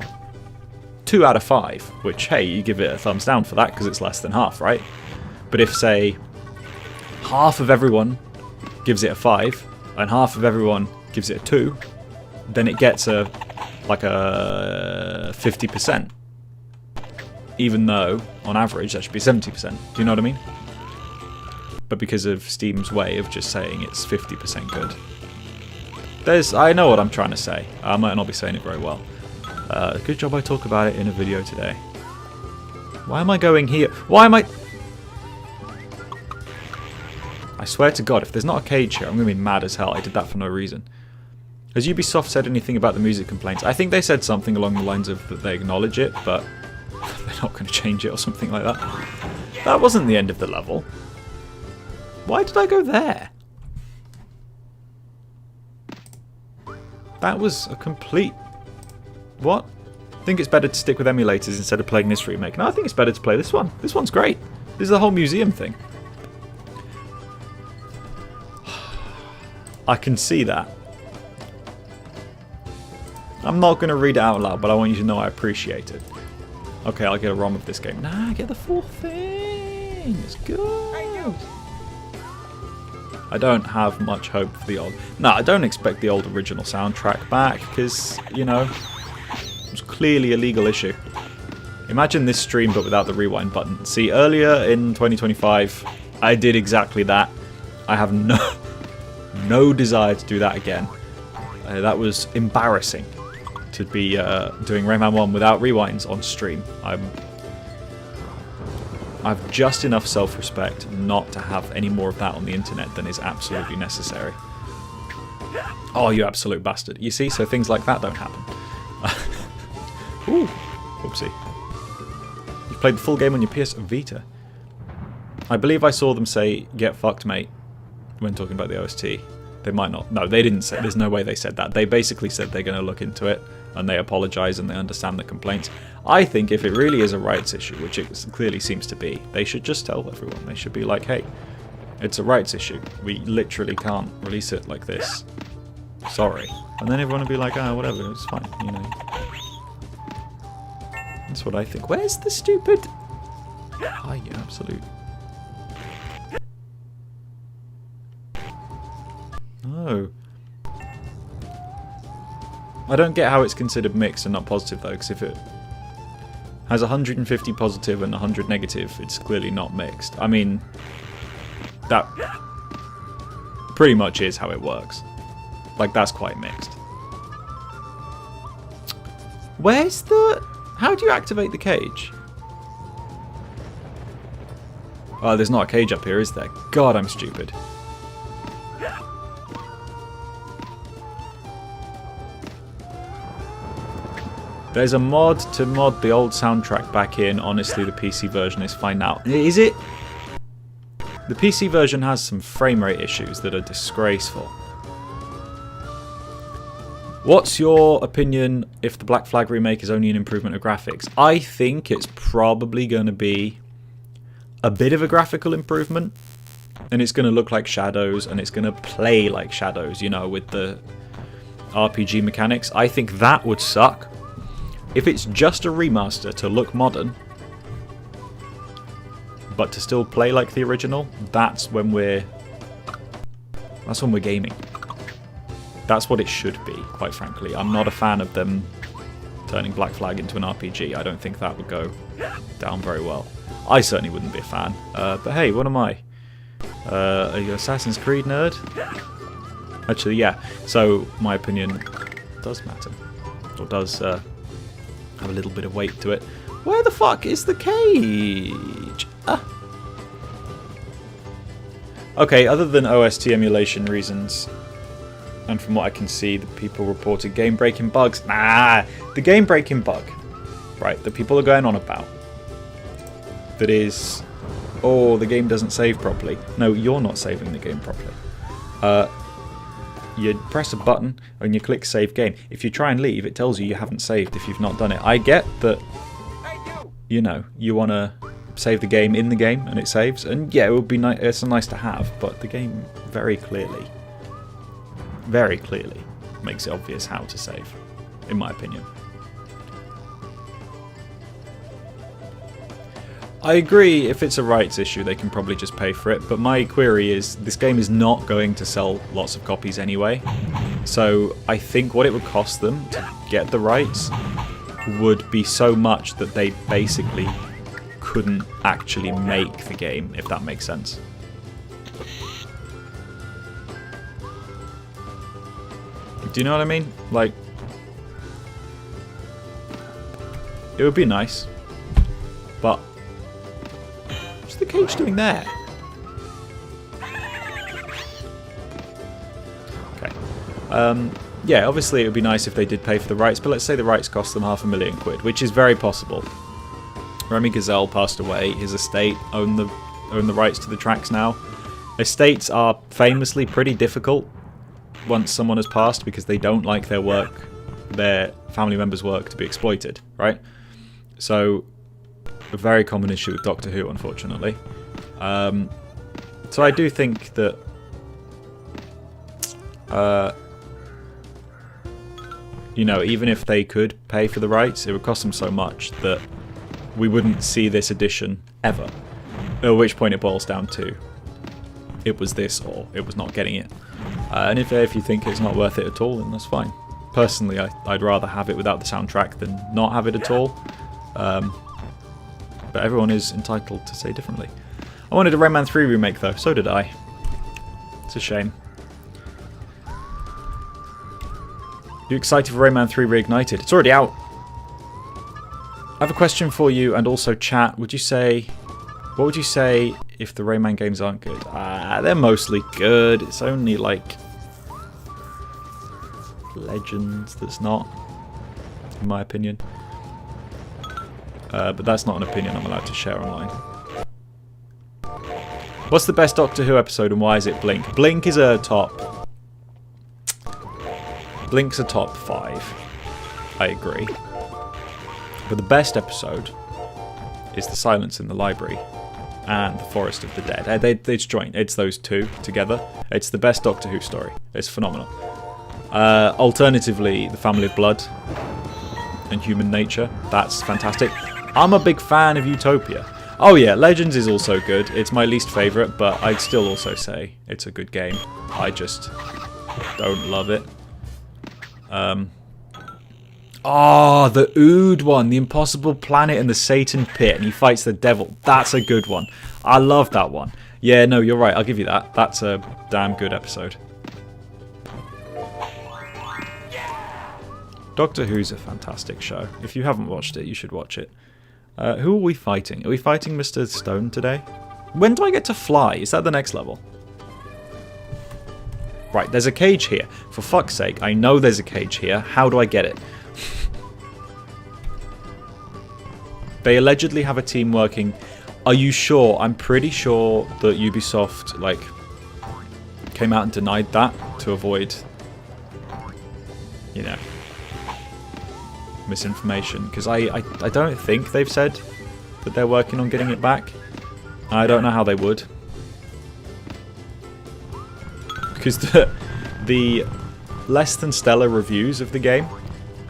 2 out of 5, which, hey, you give it a thumbs down for that because it's less than half, right? But if, say, half of everyone gives it a 5 and half of everyone gives it a 2, then it gets like a 50%. Even though, on average, that should be 70%. Do you know what I mean? but because of Steam's way of just saying it's 50% good. I know what I'm trying to say. I might not be saying it very well. Good job I talk about it in a video today. Why am I going here? Why am I... I swear to God, if there's not a cage here, I'm going to be mad as hell. I did that for no reason. Has Ubisoft said anything about the music complaints? I think they said something along the lines of that they acknowledge it, but they're not going to change it or something like that. That wasn't the end of the level. Why did I go there? That was a complete... What? I think it's better to stick with emulators instead of playing this remake. No, I think it's better to play this one. This one's great. This is the whole museum thing. I can see that. I'm not going to read it out loud, but I want you to know I appreciate it. Okay, I'll get a ROM of this game. Nah, I get the full thing. It's good. I don't have much hope for the old... No, I don't expect the old original soundtrack back, because, you know, it was clearly a legal issue. Imagine this stream, but without the rewind button. See, earlier in 2025, I did exactly that. I have no desire to do that again. That was embarrassing. To be doing Rayman 1 without rewinds on stream. I've just enough self-respect not to have any more of that on the internet than is absolutely necessary. Oh, you absolute bastard. You see, so things like that don't happen. Ooh, whoopsie. You've played the full game on your PS Vita. I believe I saw them say, "Get fucked, mate," when talking about the OST. They might not. No, they didn't say. There's no way they said that. They basically said they're going to look into it, and they apologise and they understand the complaints. I think if it really is a rights issue, which it clearly seems to be, they should just tell everyone. They should be like, hey, it's a rights issue. We literally can't release it like this. Sorry. And then everyone will be like, ah, whatever, it's fine, you know. That's what I think. Where's the stupid... Ah, you absolute... No. I don't get how it's considered mixed and not positive though, because if it has 150 positive and 100 negative, it's clearly not mixed. I mean, that pretty much is how it works. Like, that's quite mixed. Where's the... How do you activate the cage? Oh, there's not a cage up here, is there? God, I'm stupid. There's a mod to mod the old soundtrack back in. Honestly, the PC version is fine now. Is it? The PC version has some frame rate issues that are disgraceful. What's your opinion if the Black Flag remake is only an improvement of graphics? I think it's probably going to be a bit of a graphical improvement. And it's going to look like Shadows, and it's going to play like Shadows, you know, with the RPG mechanics. I think that would suck. If it's just a remaster to look modern, but to still play like the original, that's when we're gaming. That's what it should be, quite frankly. I'm not a fan of them turning Black Flag into an RPG. I don't think that would go down very well. I certainly wouldn't be a fan. But hey, what am I? Are you an Assassin's Creed nerd? Actually, yeah. So my opinion does matter, or does have a little bit of weight to it. Where the fuck is the cage? Ah. Okay, other than OST emulation reasons, and from what I can see, the people reported game-breaking bugs. Nah, the game-breaking bug, right, that people are going on about, that is, oh, the game doesn't save properly. No, you're not saving the game properly. You press a button and you click save game. If you try and leave, it tells you haven't saved if you've not done it. I get that, you know, you want to save the game in the game and it saves, and yeah, it would be nice. It's nice to have, but the game very clearly makes it obvious how to save, in my opinion. I agree, if it's a rights issue, they can probably just pay for it, but my query is, this game is not going to sell lots of copies anyway, so I think what it would cost them to get the rights would be so much that they basically couldn't actually make the game, if that makes sense. Do you know what I mean? Like, it would be nice, but what's the cage doing there? Okay. Yeah, obviously it would be nice if they did pay for the rights, but let's say the rights cost them £500,000, which is very possible. Remy Gazelle passed away. His estate own the rights to the tracks now. Estates are famously pretty difficult once someone has passed because they don't like their family members' work to be exploited, right? So, a very common issue with Doctor Who, unfortunately. So I do think that you know, even if they could pay for the rights, it would cost them so much that we wouldn't see this edition ever. At which point it boils down to it was this or it was not getting it. And if you think it's not worth it at all, then that's fine. Personally, I'd rather have it without the soundtrack than not have it at all. But everyone is entitled to say differently. I wanted a Rayman 3 remake though, so did I. It's a shame. You excited for Rayman 3 Reignited? It's already out. I have a question for you and also chat. What would you say if the Rayman games aren't good? They're mostly good. It's only like Legends that's not, in my opinion. But that's not an opinion I'm allowed to share online. What's the best Doctor Who episode and why is it Blink? Blink is a top. Blink's a top 5. I agree. But the best episode is The Silence in the Library and The Forest of the Dead. It's joint. It's those two together. It's the best Doctor Who story. It's phenomenal. Alternatively, The Family of Blood and Human Nature. That's fantastic. I'm a big fan of Utopia. Oh yeah, Legends is also good. It's my least favourite, but I'd still also say it's a good game. I just don't love it. Oh, the Ood one, the Impossible Planet and the Satan Pit, and he fights the devil. That's a good one. I love that one. Yeah, no, you're right. I'll give you that. That's a damn good episode. Doctor Who's a fantastic show. If you haven't watched it, you should watch it. Who are we fighting? Are we fighting Mr. Stone today? When do I get to fly? Is that the next level? Right, there's a cage here. For fuck's sake, I know there's a cage here. How do I get it? They allegedly have a team working. Are you sure? I'm pretty sure that Ubisoft came out and denied that to avoid, you know, misinformation. Because I don't think they've said that they're working on getting it back. I don't know how they would. Because the less than stellar reviews of the game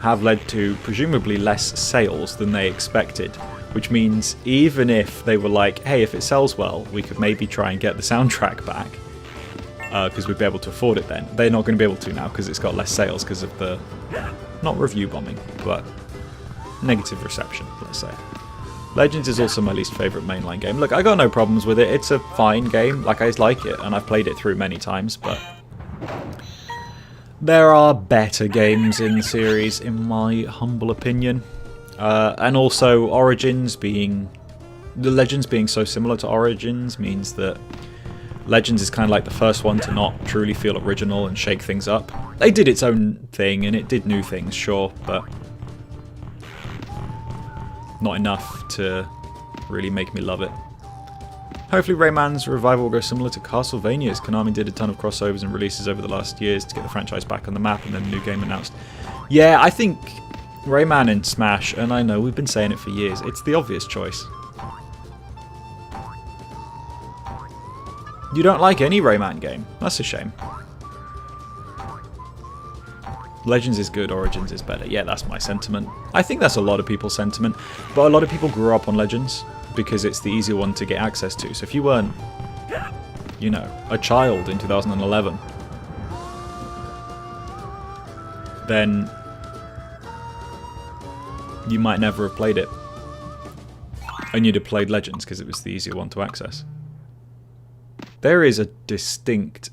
have led to presumably less sales than they expected, which means even if they were like, hey, if it sells well, we could maybe try and get the soundtrack back, because we'd be able to afford it then. They're not going to be able to now because it's got less sales because of the, not review bombing, but negative reception, let's say. Legends is also my least favourite mainline game. Look, I got no problems with it. It's a fine game. I like it, and I've played it through many times, but there are better games in the series, in my humble opinion. And also, the Legends being so similar to Origins means that Legends is kind of like the first one to not truly feel original and shake things up. They did its own thing, and it did new things, sure, but not enough to really make me love it. Hopefully Rayman's revival will go similar to Castlevania's. Konami did a ton of crossovers and releases over the last years to get the franchise back on the map, and then a new game announced. Yeah, I think Rayman and Smash, and I know we've been saying it for years, it's the obvious choice. You don't like any Rayman game? That's a shame. Legends is good, Origins is better. Yeah, that's my sentiment. I think that's a lot of people's sentiment, but a lot of people grew up on Legends because it's the easier one to get access to. So if you weren't, you know, a child in 2011, then you might never have played it. And you'd have played Legends because it was the easier one to access. There is a distinct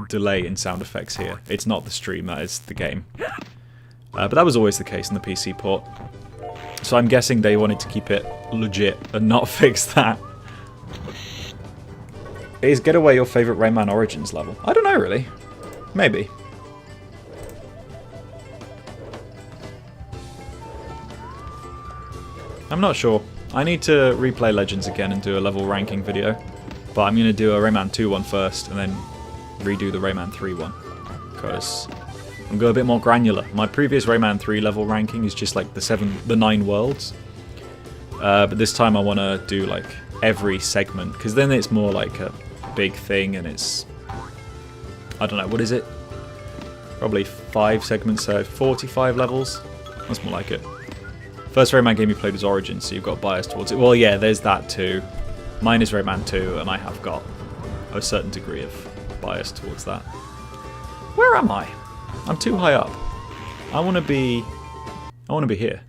delay in sound effects here. It's not the streamer, it's the game. But that was always the case in the PC port. So I'm guessing they wanted to keep it legit and not fix that. Is Getaway your favourite Rayman Origins level? I don't know really. Maybe. I'm not sure. I need to replay Legends again and do a level ranking video. But I'm going to do a Rayman 2 one first and then redo the Rayman 3 one. Because I'm going a bit more granular. My previous Rayman 3 level ranking is just like the 9 worlds. But this time I want to do like every segment. Because then it's more like a big thing and it's... I don't know, what is it? Probably 5 segments, so 45 levels. That's more like it. First Rayman game you played was Origins, so you've got bias towards it. Well, yeah, there's that too. Mine is Rayman 2, and I have got a certain degree of bias towards that. Where am I? I'm too high up. I want to be here.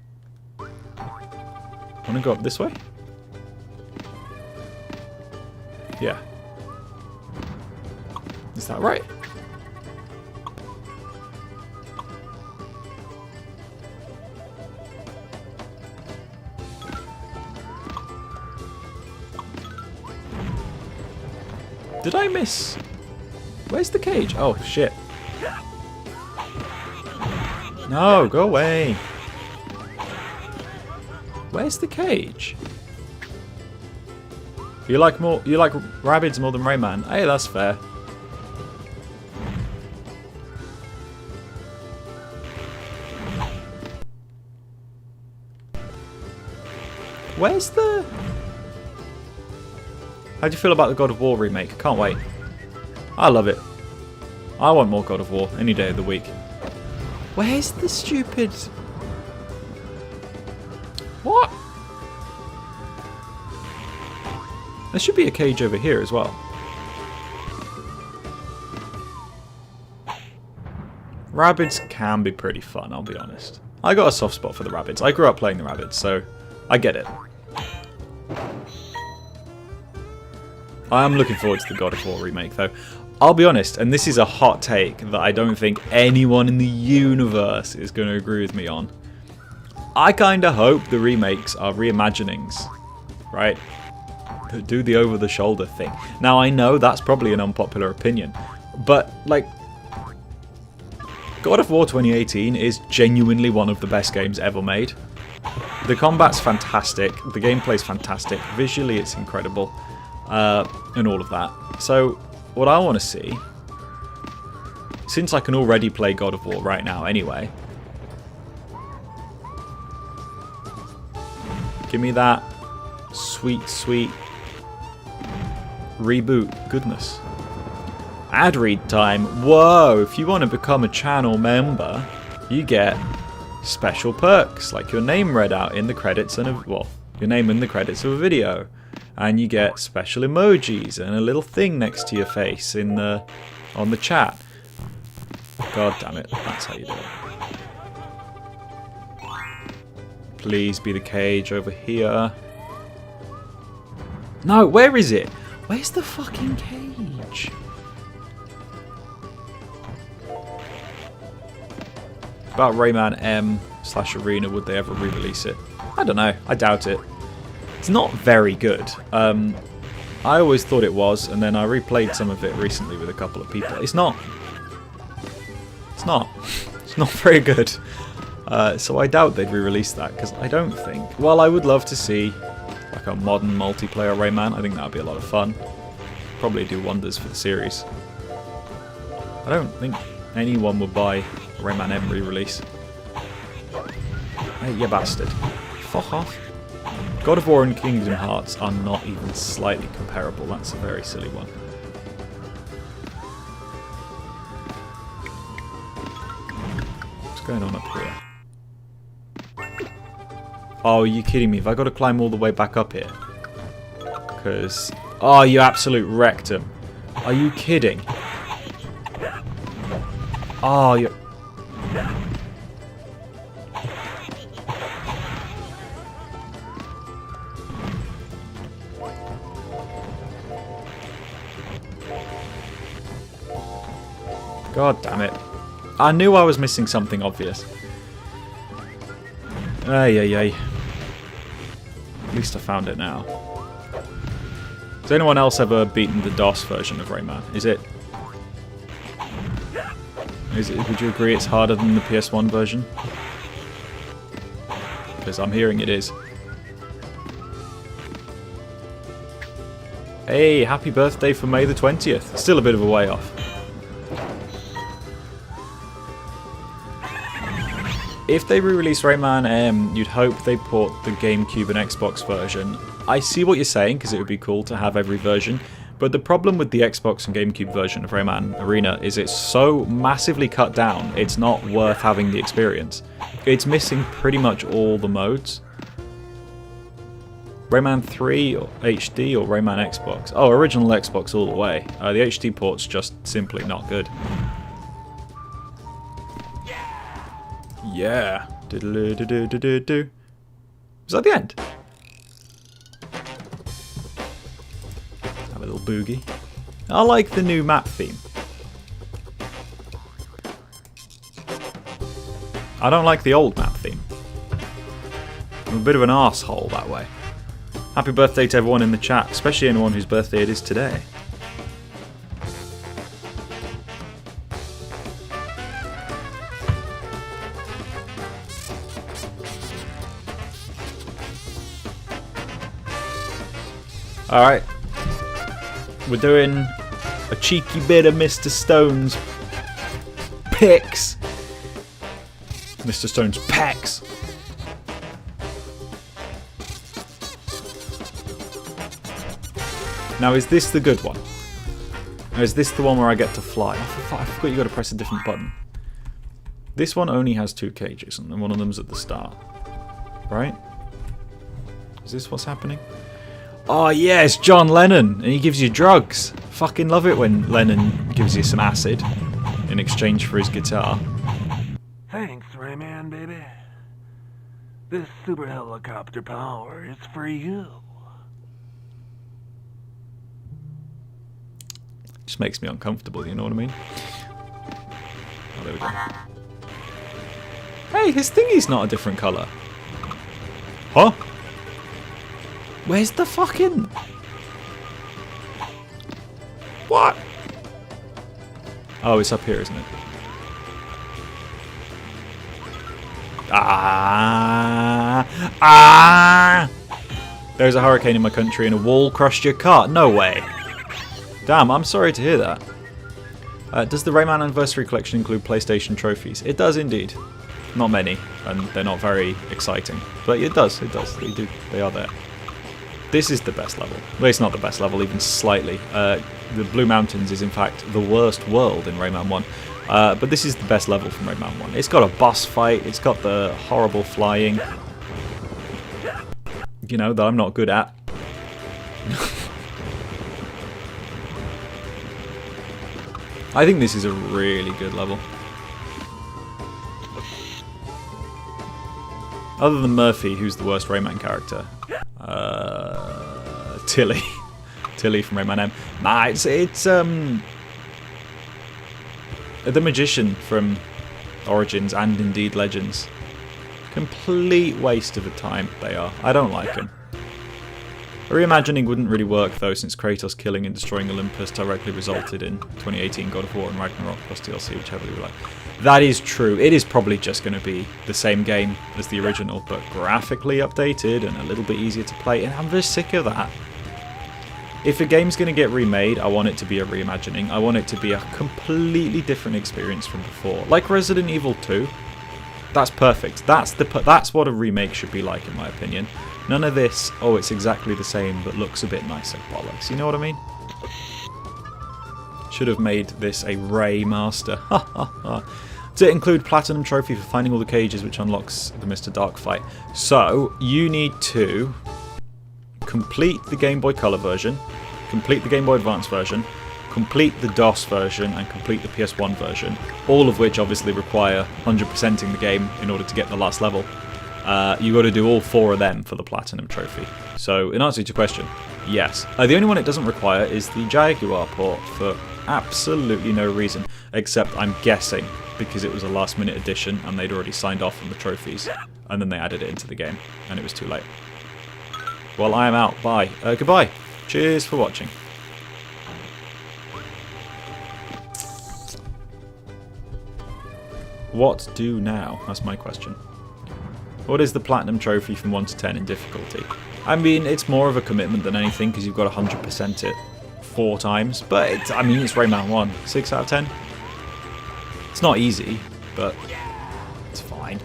I want to go up this way? Yeah. Is that right? Did I miss? Where's the cage? Oh, shit. No, go away. Where's the cage? You like Rabbids more than Rayman? Hey, that's fair. Where's the... How do you feel about the God of War remake? Can't wait. I love it. I want more God of War any day of the week. Where's the stupid... What? There should be a cage over here as well. Rabbids can be pretty fun, I'll be honest. I got a soft spot for the Rabbids. I grew up playing the Rabbids, so I get it. I am looking forward to the God of War remake, though. I'll be honest, and this is a hot take that I don't think anyone in the universe is going to agree with me on. I kind of hope the remakes are reimaginings, right? That do the over-the-shoulder thing. Now, I know that's probably an unpopular opinion, but, like, God of War 2018 is genuinely one of the best games ever made. The combat's fantastic, the gameplay's fantastic, visually it's incredible. And all of that. So, what I want to see, since I can already play God of War right now anyway, give me that sweet, sweet reboot goodness. Ad read time. Whoa, if you want to become a channel member, you get special perks, like your name read out in the credits and your name in the credits of a video. And you get special emojis and a little thing next to your face on the chat. God damn it, that's how you do it. Please be the cage over here. No, where is it? Where's the fucking cage? About Rayman M/Arena, would they ever re-release it? I don't know, I doubt it. It's not very good. I always thought it was, and then I replayed some of it recently with a couple of people. It's not very good. So I doubt they'd re-release that, because I don't think... Well, I would love to see like a modern multiplayer Rayman. I think that would be a lot of fun. Probably do wonders for the series. I don't think anyone would buy a Rayman M re-release. Hey, you bastard. Fuck off. God of War and Kingdom Hearts are not even slightly comparable. That's a very silly one. What's going on up here? Oh, are you kidding me? Have I got to climb all the way back up here? Because... Oh, you absolute rectum. Are you kidding? Oh, you... God damn it. I knew I was missing something obvious. Ay, ay, ay. At least I found it now. Has anyone else ever beaten the DOS version of Rayman? Would you agree it's harder than the PS1 version? Because I'm hearing it is. Hey, happy birthday for May the 20th. Still a bit of a way off. If they re-release Rayman M, you'd hope they port the GameCube and Xbox version. I see what you're saying, because it would be cool to have every version, but the problem with the Xbox and GameCube version of Rayman Arena is it's so massively cut down, it's not worth having the experience. It's missing pretty much all the modes. Rayman 3 or HD or Rayman Xbox? Oh, original Xbox all the way. The HD port's just simply not good. Yeah. Do-do-do-do-do-do-do. Was that the end? Have a little boogie. I like the new map theme. I don't like the old map theme. I'm a bit of an arsehole that way. Happy birthday to everyone in the chat, especially anyone whose birthday it is today. Alright. We're doing a cheeky bit of Mr. Stone's picks. Mr. Stone's packs. Now, is this the good one? Or is this the one where I get to fly? I forgot you got to press a different button. This one only has 2 cages, and one of them's at the start. Right? Is this what's happening? Oh yeah, it's John Lennon, and he gives you drugs. Fucking love it when Lennon gives you some acid in exchange for his guitar. Thanks, Rayman, baby. This super helicopter power is for you. Just makes me uncomfortable, you know what I mean? Oh, there we go. Hey, his thingy's not a different colour. Huh? Where's the fucking... What? Oh, it's up here, isn't it? There's a hurricane in my country and a wall crushed your car. No way. Damn, I'm sorry to hear that. Does the Rayman Anniversary Collection include PlayStation trophies? It does indeed. Not many, and they're not very exciting. But it does, they are there. This is the best level. Well, it's not the best level, even slightly. The Blue Mountains is in fact the worst world in Rayman 1. But this is the best level from Rayman 1. It's got a boss fight, it's got the horrible flying. You know, that I'm not good at. I think this is a really good level. Other than Murphy, who's the worst Rayman character. Tilly. Tilly from Rayman M. Nah, it's the Magician from Origins and indeed Legends. Complete waste of a time they are. I don't like them. A reimagining wouldn't really work though, since Kratos killing and destroying Olympus directly resulted in 2018 God of War and Ragnarok plus DLC, whichever you like. That is true. It is probably just going to be the same game as the original, but graphically updated and a little bit easier to play, and I'm just sick of that. If a game's going to get remade, I want it to be a reimagining. I want it to be a completely different experience from before. Like Resident Evil 2. That's perfect. That's what a remake should be like, in my opinion. None of this, oh, it's exactly the same, but looks a bit nicer bollocks. You know what I mean? Should have made this a Raymaster. Ha ha ha. Does it include Platinum Trophy for finding all the cages, which unlocks the Mr. Dark fight? So, you need to complete the Game Boy Color version, complete the Game Boy Advance version, complete the DOS version, and complete the PS1 version. All of which obviously require 100%ing the game in order to get the last level. You got to do all 4 of them for the Platinum Trophy. So, in answer to your question, yes. The only one it doesn't require is the Jaguar port for absolutely no reason, except I'm guessing because it was a last minute addition and they'd already signed off on the trophies, and then they added it into the game, and it was too late. Well, I am out. Bye. Goodbye. Cheers for watching. What do now? That's my question. What is the Platinum Trophy from 1 to 10 in difficulty? I mean, it's more of a commitment than anything because you've got to 100% it 4 times, but it's Rayman 1. 6 out of 10? It's not easy, but it's fine.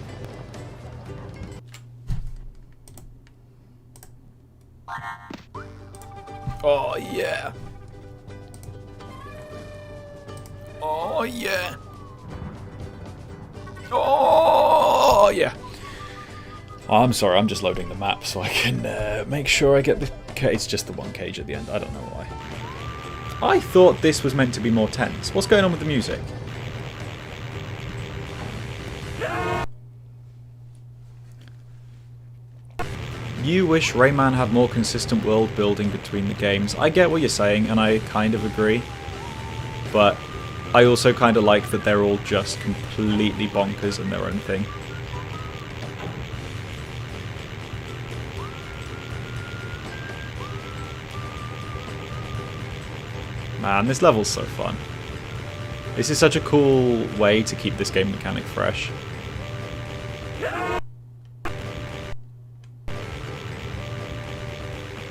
Oh yeah. Oh yeah. Oh yeah. Oh, I'm sorry, I'm just loading the map so I can make sure I get the... It's just the one cage at the end, I don't know why. I thought this was meant to be more tense. What's going on with the music? You wish Rayman had more consistent world building between the games. I get what you're saying, and I kind of agree. But I also kind of like that they're all just completely bonkers in their own thing. Man, this level's so fun. This is such a cool way to keep this game mechanic fresh.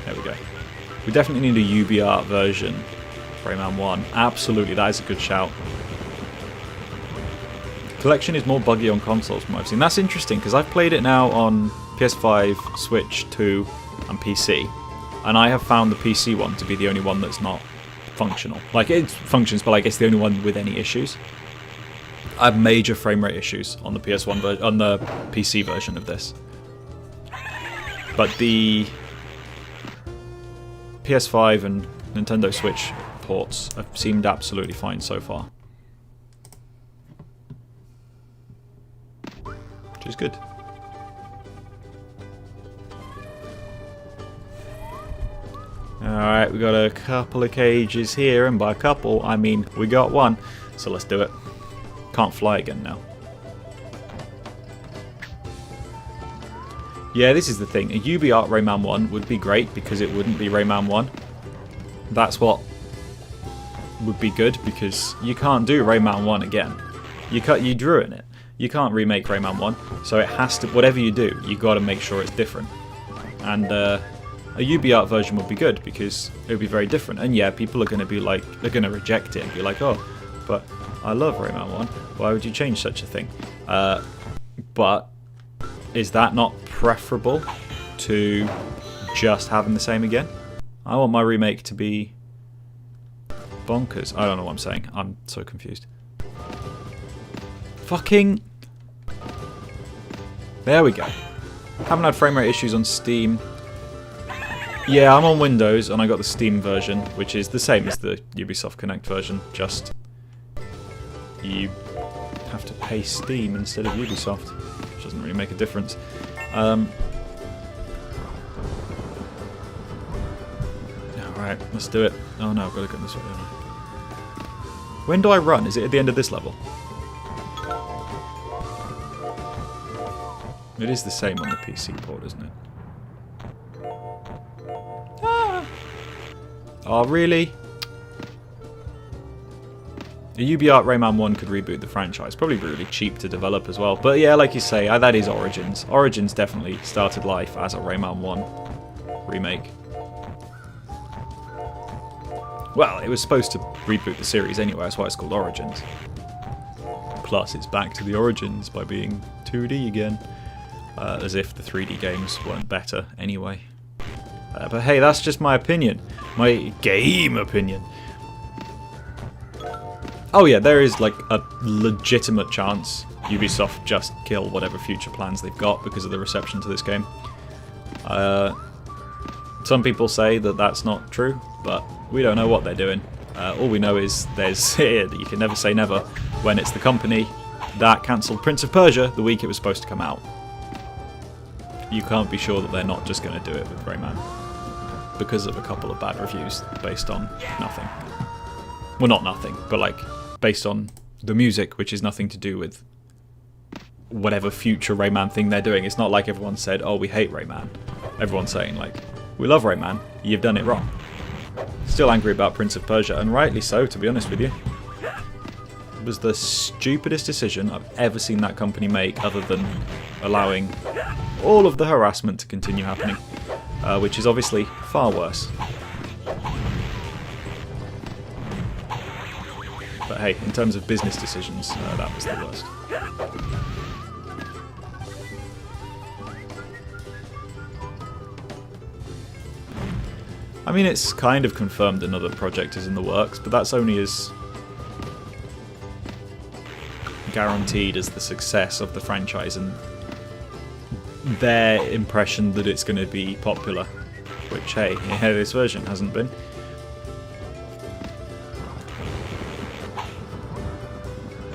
There we go. We definitely need a UBR version for Rayman 1. Absolutely, that is a good shout. Collection is more buggy on consoles from what I've seen. That's interesting, because I've played it now on PS5, Switch 2, and PC. And I have found the PC one to be the only one that's not functional. Like, it functions, but like, it's the only one with any issues. I have major frame rate issues on the PS1 on the PC version of this. But the PS5 and Nintendo Switch ports have seemed absolutely fine so far. Which is good. Alright, we got a couple of cages here, and by a couple, I mean we got one. So let's do it. Can't fly again now. Yeah, this is the thing. A UB Art Rayman 1 would be great because it wouldn't be Rayman 1. That's what would be good, because you can't do Rayman 1 again. You'd ruin it. You can't remake Rayman 1, so it has to, whatever you do, you got to make sure it's different. And a UB Art version would be good because it would be very different. And yeah, people are going to be like, they're going to reject it and be like, oh, but I love Rayman 1. Why would you change such a thing? But is that not preferable to just having the same again? I want my remake to be bonkers. I don't know what I'm saying. I'm so confused. Fucking... There we go. Haven't had frame rate issues on Steam. Yeah, I'm on Windows and I got the Steam version, which is the same as the Ubisoft Connect version, just you have to pay Steam instead of Ubisoft, which doesn't really make a difference. Alright, let's do it. Oh no, I've got to go this way. When do I run? Is it at the end of this level? It is the same on the PC port, isn't it? Ah. Oh, really? A UbiArt Rayman 1 could reboot the franchise. Probably really cheap to develop as well. But yeah, like you say, that is Origins. Origins definitely started life as a Rayman 1 remake. Well, it was supposed to reboot the series anyway, that's why it's called Origins. Plus, it's back to the origins by being 2D again. As if the 3D games weren't better anyway. But hey, that's just my opinion. My game opinion. Oh yeah, there is like a legitimate chance Ubisoft just kill whatever future plans they've got because of the reception to this game. Some people say that that's not true, but we don't know what they're doing. All we know is there's you can never say never when it's the company that cancelled Prince of Persia the week it was supposed to come out. You can't be sure that they're not just going to do it with Rayman. because of a couple of bad reviews based on nothing. Well, not nothing, but like based on the music, which is nothing to do with whatever future Rayman thing they're doing. It's not like everyone said, oh, we hate Rayman. Everyone's saying, like, we love Rayman, you've done it wrong. Still angry about Prince of Persia, and rightly so, to be honest with you. It was the stupidest decision I've ever seen that company make, other than allowing all of the harassment to continue happening, which is obviously far worse. But hey, in terms of business decisions, that was the worst. I mean, it's kind of confirmed another project is in the works, but that's only as guaranteed as the success of the franchise and their impression that it's going to be popular. Which, hey, yeah, this version hasn't been.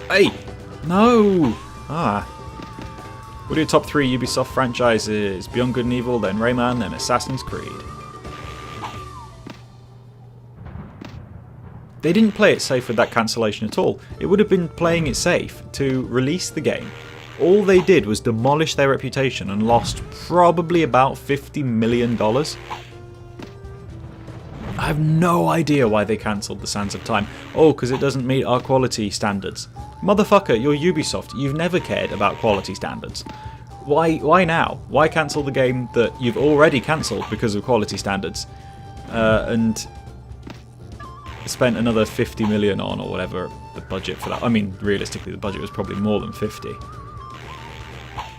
Hey! No! What are your top 3 Ubisoft franchises? Beyond Good and Evil, then Rayman, then Assassin's Creed. They didn't play it safe with that cancellation at all. It would have been playing it safe to release the game. All they did was demolish their reputation and lost probably about $50 million. I have no idea why they cancelled The Sands of Time. Oh, because it doesn't meet our quality standards. Motherfucker, you're Ubisoft. You've never cared about quality standards. Why now? Why cancel the game that you've already cancelled because of quality standards? And spent another 50 million on, or whatever the budget for that. I mean, realistically, the budget was probably more than 50.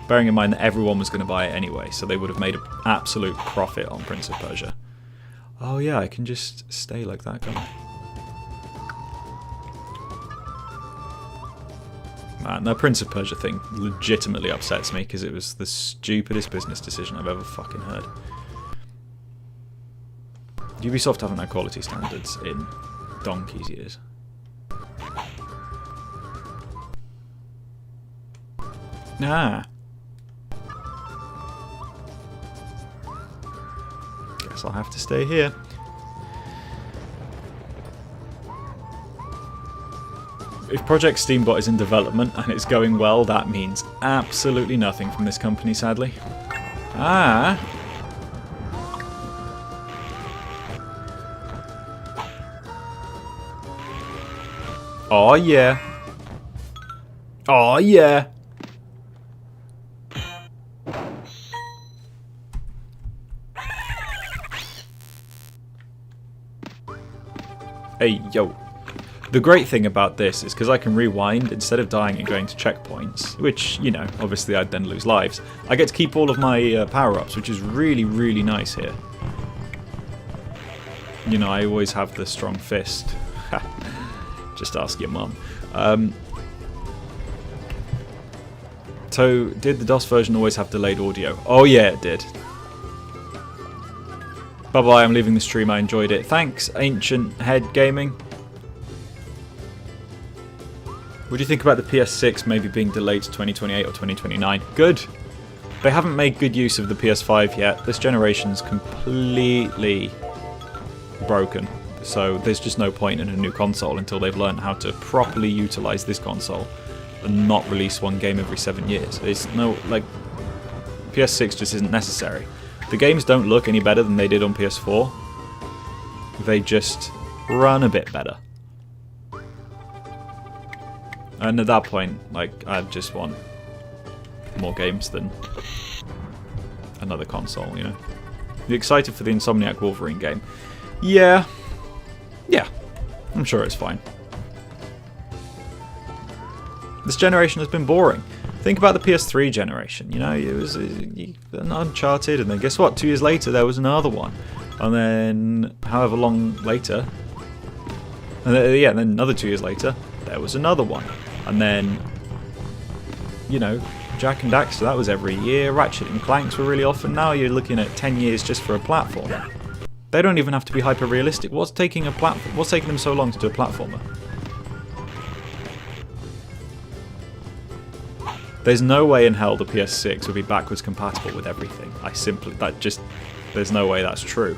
Bearing in mind that everyone was going to buy it anyway, so they would have made an absolute profit on Prince of Persia. Oh yeah, I can just stay like that, can't I? Man, the Prince of Persia thing legitimately upsets me because it was the stupidest business decision I've ever fucking heard. Ubisoft haven't had quality standards in donkey's years. Guess I'll have to stay here. If Project Steambot is in development and it's going well, that means absolutely nothing from this company, sadly. Oh yeah. Oh yeah. Hey, yo. The great thing about this is because I can rewind instead of dying and going to checkpoints, which, you know, obviously I'd then lose lives. I get to keep all of my power-ups, which is really, really nice here. You know, I always have the strong fist. Just ask your mum. So, did the DOS version always have delayed audio? Oh yeah, it did. Bye bye, I'm leaving the stream, I enjoyed it. Thanks, Ancient Head Gaming. What do you think about the PS6 maybe being delayed to 2028 or 2029? Good. They haven't made good use of the PS5 yet. This generation's completely broken. So there's just no point in a new console until they've learned how to properly utilise this console and not release one game every 7 years. It's no, like, PS6 just isn't necessary. The games don't look any better than they did on PS4. They just run a bit better. And at that point, like, I just want more games than another console, you know? You excited for the Insomniac Wolverine game? Yeah. Yeah. I'm sure it's fine. This generation has been boring. Think about the PS3 generation, you know? It was an Uncharted, and then guess what? 2 years later, there was another one. And then, however long later... And then, yeah, and then another 2 years later, there was another one. And then, you know, Jak and Daxter, that was every year. Ratchet and Clanks were really often. Now you're looking at 10 years just for a platformer. They don't even have to be hyper-realistic. What's taking them so long to do a platformer? There's no way in hell the PS6 would be backwards compatible with everything. There's no way that's true.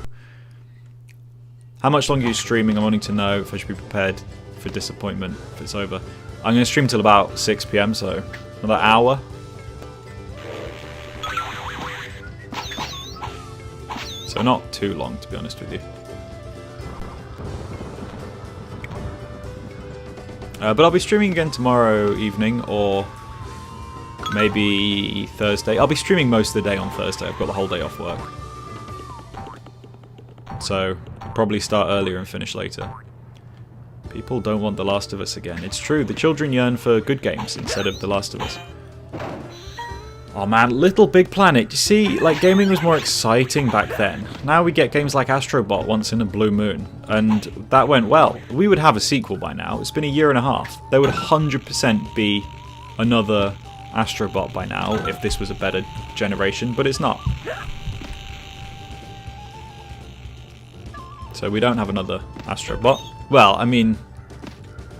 How much longer are you streaming? I'm wanting to know if I should be prepared for disappointment if it's over. I'm going to stream till about 6 PM, so another hour. So not too long, to be honest with you. But I'll be streaming again tomorrow evening, or maybe Thursday. I'll be streaming most of the day on Thursday. I've got the whole day off work. So, probably start earlier and finish later. People don't want The Last of Us again. It's true, the children yearn for good games instead of The Last of Us. Oh man, Little Big Planet. You see, like, gaming was more exciting back then. Now we get games like Astrobot once in a blue moon, and that went well. We would have a sequel by now. It's been a year and a half. There would 100% be another Astrobot by now if this was a better generation, but it's not. So we don't have another Astrobot. Well, I mean,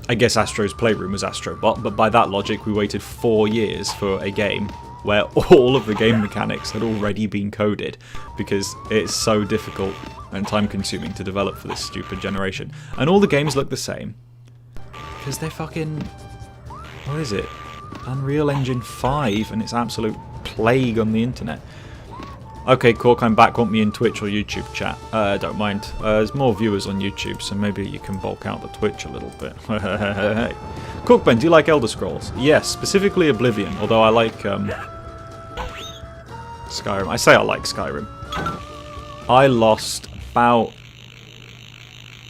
I guess Astro's Playroom was Astrobot, but by that logic we waited 4 years for a game where all of the game mechanics had already been coded, because it's so difficult and time consuming to develop for this stupid generation. And all the games look the same, because they're fucking, what is it, Unreal Engine 5, and it's absolute plague on the internet. Okay, Cork, I'm back. Want me in Twitch or YouTube chat? Don't mind. There's more viewers on YouTube, so maybe you can bulk out the Twitch a little bit. Corkben, do you like Elder Scrolls? Yes, specifically Oblivion, although I like Skyrim. I say I like Skyrim. I lost about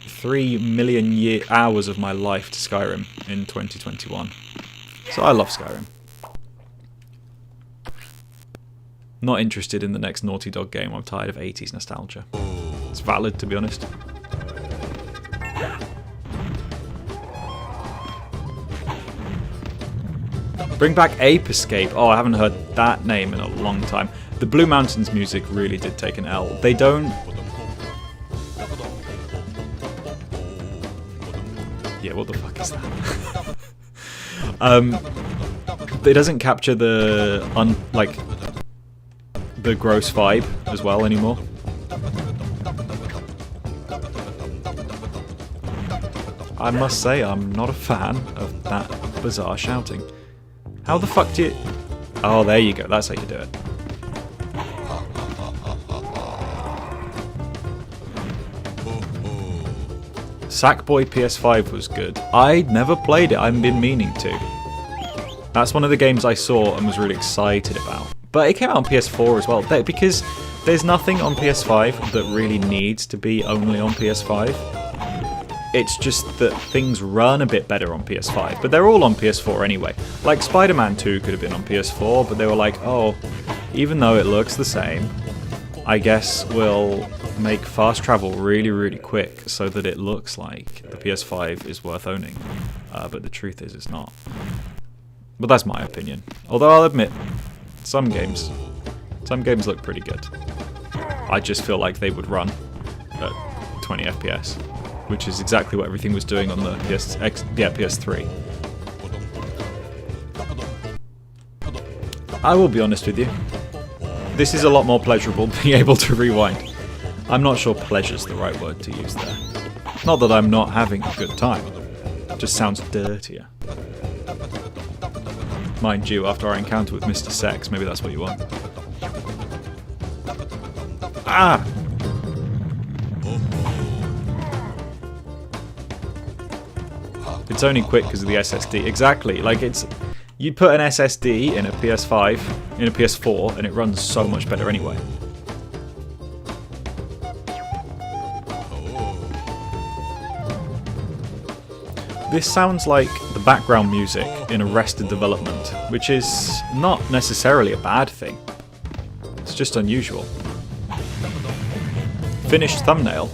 3 million hours of my life to Skyrim in 2021. So I love Skyrim. Not interested in the next Naughty Dog game. I'm tired of 80s nostalgia. It's valid, to be honest. Bring back Ape Escape. Oh, I haven't heard that name in a long time. The Blue Mountains music really did take an L. They don't... Yeah, what the fuck is that? It doesn't capture the the gross vibe as well anymore. I must say I'm not a fan of that bizarre shouting. How the fuck do you... Oh, there you go, that's how you do it. Sackboy PS5 was good. I'd never played it, I've been meaning to. That's one of the games I saw and was really excited about. But it came out on PS4 as well, because there's nothing on PS5 that really needs to be only on PS5. It's just that things run a bit better on PS5, but they're all on PS4 anyway. Like Spider-Man 2 could have been on PS4, but they were like, oh, even though it looks the same, I guess we'll make fast travel really, really quick so that it looks like the PS5 is worth owning. But the truth is, it's not. But that's my opinion. Although I'll admit, some games look pretty good. I just feel like they would run at 20 FPS, which is exactly what everything was doing on the PS3. I will be honest with you. This is a lot more pleasurable being able to rewind. I'm not sure pleasure's the right word to use there. Not that I'm not having a good time. It just sounds dirtier. Mind you, after our encounter with Mr. Sex, maybe that's what you want. Ah! It's only quick because of the SSD. Exactly, like it's... You put an SSD in a PS5, in a PS4, and it runs so much better anyway. This sounds like the background music in Arrested Development, which is not necessarily a bad thing. It's just unusual. Finished thumbnail.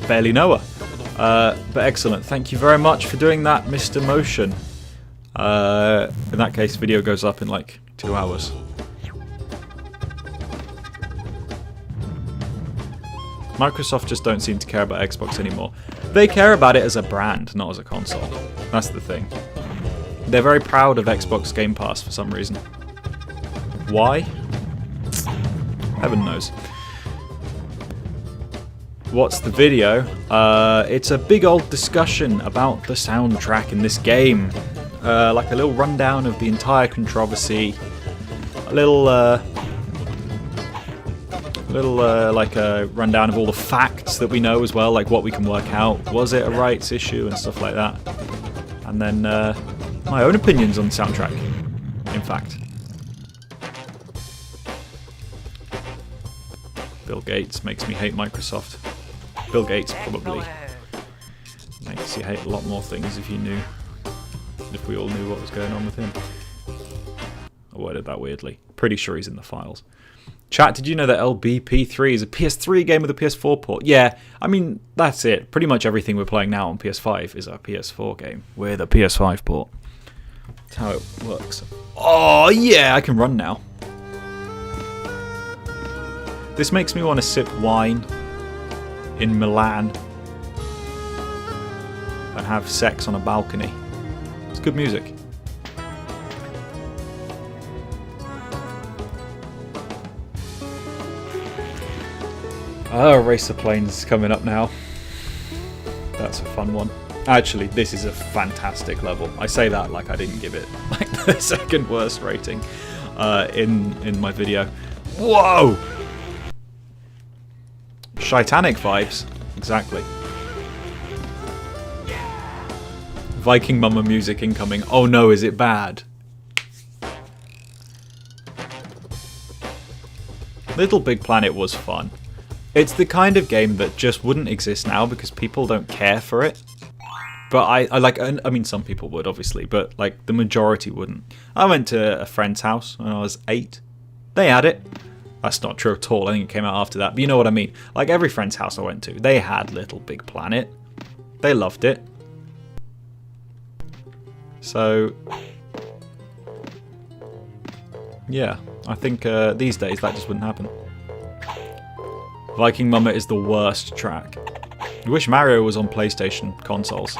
Barely know her. But excellent. Thank you very much for doing that, Mr. Motion. In that case, video goes up in like 2 hours. Microsoft just don't seem to care about Xbox anymore. They care about it as a brand, not as a console. That's the thing. They're very proud of Xbox Game Pass for some reason. Why? Heaven knows. What's the video? It's a big old discussion about the soundtrack in this game. Like a little rundown of the entire controversy. A little like a rundown of all the facts that we know as well, like what we can work out. Was it a rights issue and stuff like that? And then my own opinions on the soundtrack, in fact. Bill Gates makes me hate Microsoft. Bill Gates probably makes you hate a lot more things if we all knew what was going on with him. I worded that weirdly. Pretty sure he's in the files. Chat, did you know that LBP3 is a PS3 game with a PS4 port? Yeah, I mean, that's it. Pretty much everything we're playing now on PS5 is a PS4 game with a PS5 port. That's how it works. Oh, yeah, I can run now. This makes me want to sip wine in Milan and have sex on a balcony. It's good music. Oh, Racer Planes coming up now. That's a fun one. Actually, this is a fantastic level. I say that like I didn't give it like the second worst rating in my video. Whoa! Shitanic vibes. Exactly. Viking Mama music incoming. Oh no, is it bad? Little Big Planet was fun. It's the kind of game that just wouldn't exist now because people don't care for it. But I mean, some people would, obviously, but like the majority wouldn't. I went to a friend's house when I was 8. They had it. That's not true at all. I think it came out after that. But you know what I mean. Like every friend's house I went to, they had Little Big Planet. They loved it. So, yeah, I think these days that just wouldn't happen. Viking Mama is the worst track. I wish Mario was on PlayStation consoles.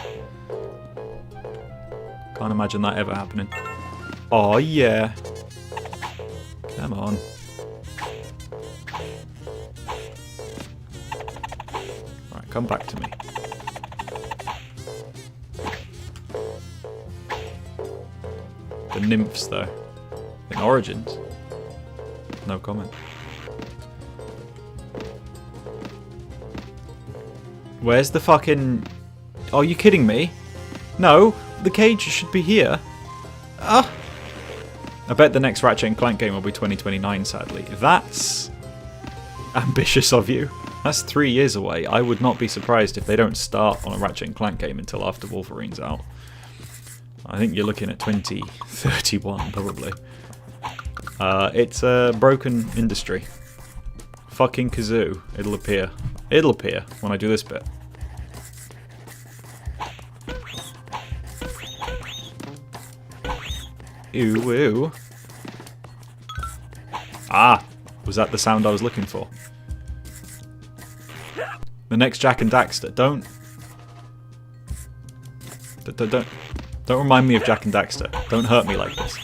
Can't imagine that ever happening. Oh yeah. Come on. Right, come back to me. The nymphs though. In Origins. No comment. Where's the fucking... Are you kidding me? No, the cage should be here. Ah! I bet the next Ratchet & Clank game will be 2029, sadly. That's ambitious of you. That's 3 years away. I would not be surprised if they don't start on a Ratchet & Clank game until after Wolverine's out. I think you're looking at 2031, probably. It's a broken industry. Fucking kazoo. It'll appear. It'll appear when I do this bit. Ooh, ooh. Ah, was that the sound I was looking for? The next Jack and Daxter. Don't remind me of Jack and Daxter. Don't hurt me like this.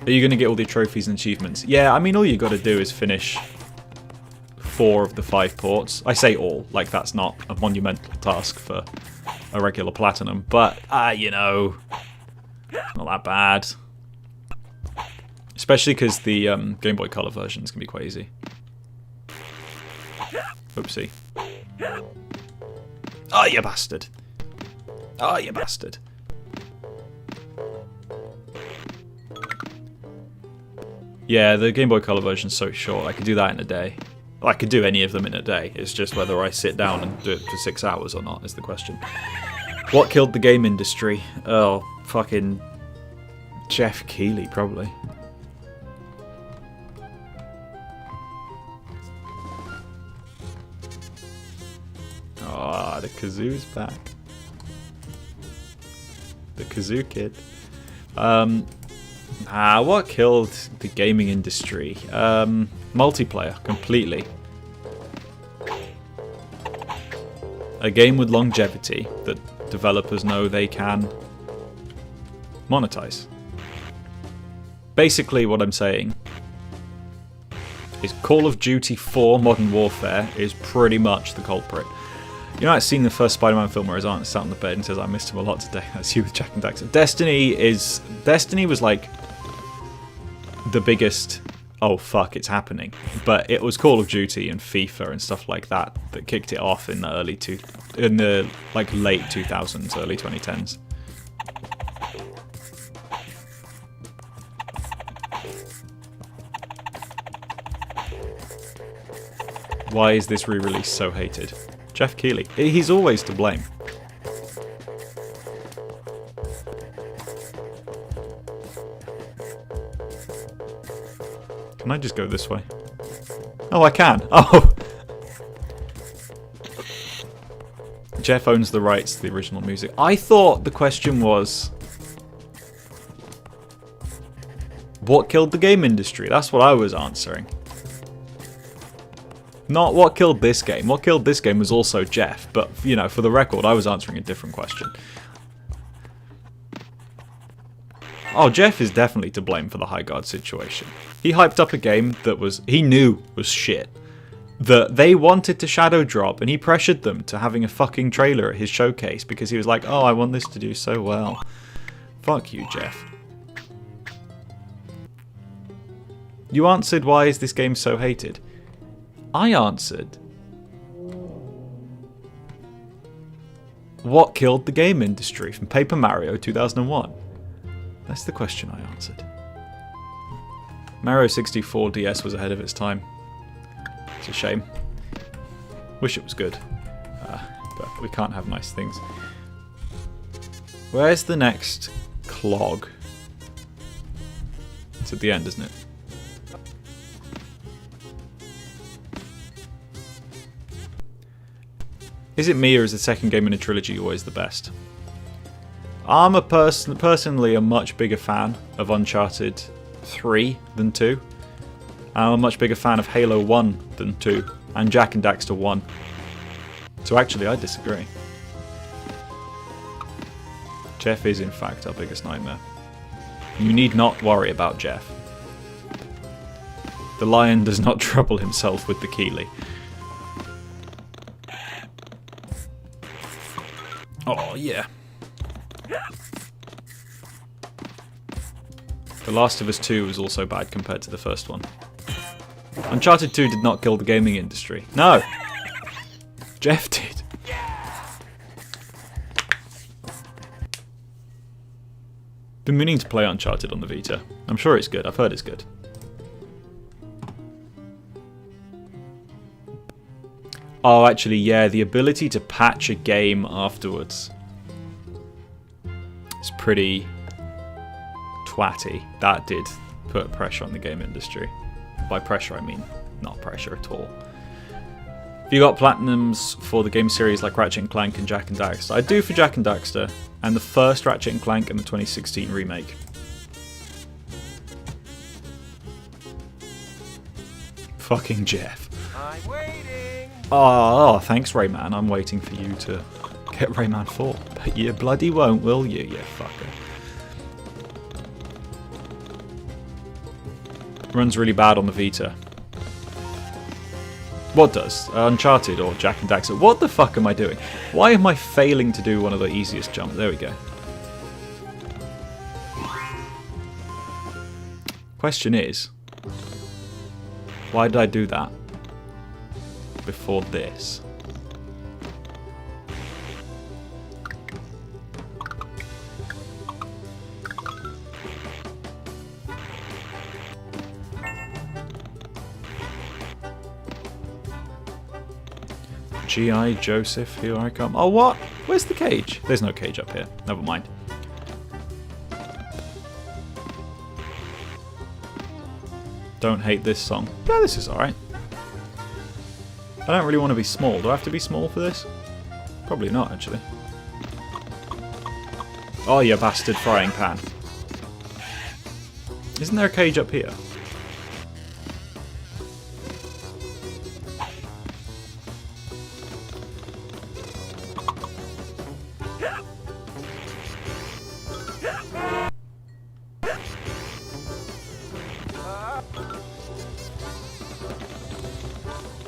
Are you going to get all the trophies and achievements? Yeah, I mean, all you got to do is finish 4 of the 5 ports. I say all, like that's not a monumental task for a regular platinum, but, you know, not that bad. Especially because the Game Boy Color versions can be quite easy. Oopsie. Oh, you bastard. Oh, you bastard. Yeah, the Game Boy Color version's so short, I could do that in a day. Well, I could do any of them in a day, it's just whether I sit down and do it for 6 hours or not is the question. What killed the game industry? Oh, fucking Jeff Keighley, probably. Ah, the kazoo's back. The kazoo kid. What killed the gaming industry? Multiplayer, completely. A game with longevity that developers know they can monetize. Basically what I'm saying is Call of Duty 4 Modern Warfare is pretty much the culprit. You know, I've seen the first Spider-Man film where his aunt sat on the bed and says, "I missed him a lot today." That's you with Jak and Daxter. Destiny was like the biggest, oh fuck, it's happening. But it was Call of Duty and FIFA and stuff like that that kicked it off in the late 2000s, early 2010s. Why is this re-release so hated? Jeff Keighley. He's always to blame. Can I just go this way? Oh, I can. Oh! Jeff owns the rights to the original music. I thought the question was, what killed the game industry? That's what I was answering. Not what killed this game. What killed this game was also Jeff, but, you know, for the record, I was answering a different question. Oh, Jeff is definitely to blame for the High Guard situation. He hyped up a game that he knew was shit. That they wanted to shadow drop, and he pressured them to having a fucking trailer at his showcase because he was like, "Oh, I want this to do so well." Fuck you, Jeff. You answered, why is this game so hated? I answered, what killed the game industry from Paper Mario 2001? That's the question I answered. Mario 64 DS was ahead of its time. It's a shame. Wish it was good. But we can't have nice things. Where's the next clog? It's at the end, isn't it? Is it me, or is the second game in a trilogy always the best? I'm personally a much bigger fan of Uncharted 3 than 2. I'm a much bigger fan of Halo 1 than 2, and Jak and Daxter 1. So actually, I disagree. Jeff is in fact our biggest nightmare. You need not worry about Jeff. The lion does not trouble himself with the Keighley. Oh, yeah. The Last of Us 2 was also bad compared to the first one. Uncharted 2 did not kill the gaming industry. No! Jeff did. Been meaning to play Uncharted on the Vita. I'm sure it's good. I've heard it's good. Oh, actually, yeah, the ability to patch a game afterwards is pretty twatty. That did put pressure on the game industry. By pressure, I mean not pressure at all. Have you got platinums for the game series like Ratchet & Clank and Jak and Daxter? I do for Jak and Daxter, and the first Ratchet & Clank and the 2016 remake. Fucking Jeff. I'm waiting. Oh, thanks Rayman. I'm waiting for you to get Rayman 4. But you bloody won't, will you, you fucker? Runs really bad on the Vita. What does? Uncharted or Jak and Daxter? What the fuck am I doing? Why am I failing to do one of the easiest jumps? There we go. Question is, why did I do that before this? G.I. Joseph, here I come. Oh, what? Where's the cage? There's no cage up here. Never mind. Don't hate this song. Yeah, this is alright. I don't really want to be small. Do I have to be small for this? Probably not, actually. Oh, you bastard frying pan. Isn't there a cage up here?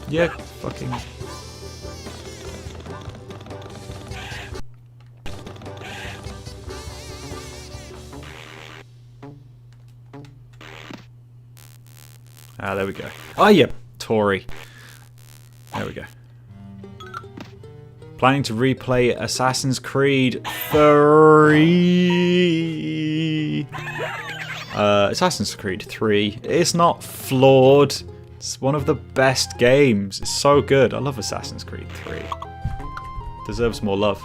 Yeah, fucking... Ah, there we go. Oh, yeah, Tory. There we go. Planning to replay Assassin's Creed 3. Assassin's Creed 3. It's not flawed. It's one of the best games. It's so good. I love Assassin's Creed 3. Deserves more love.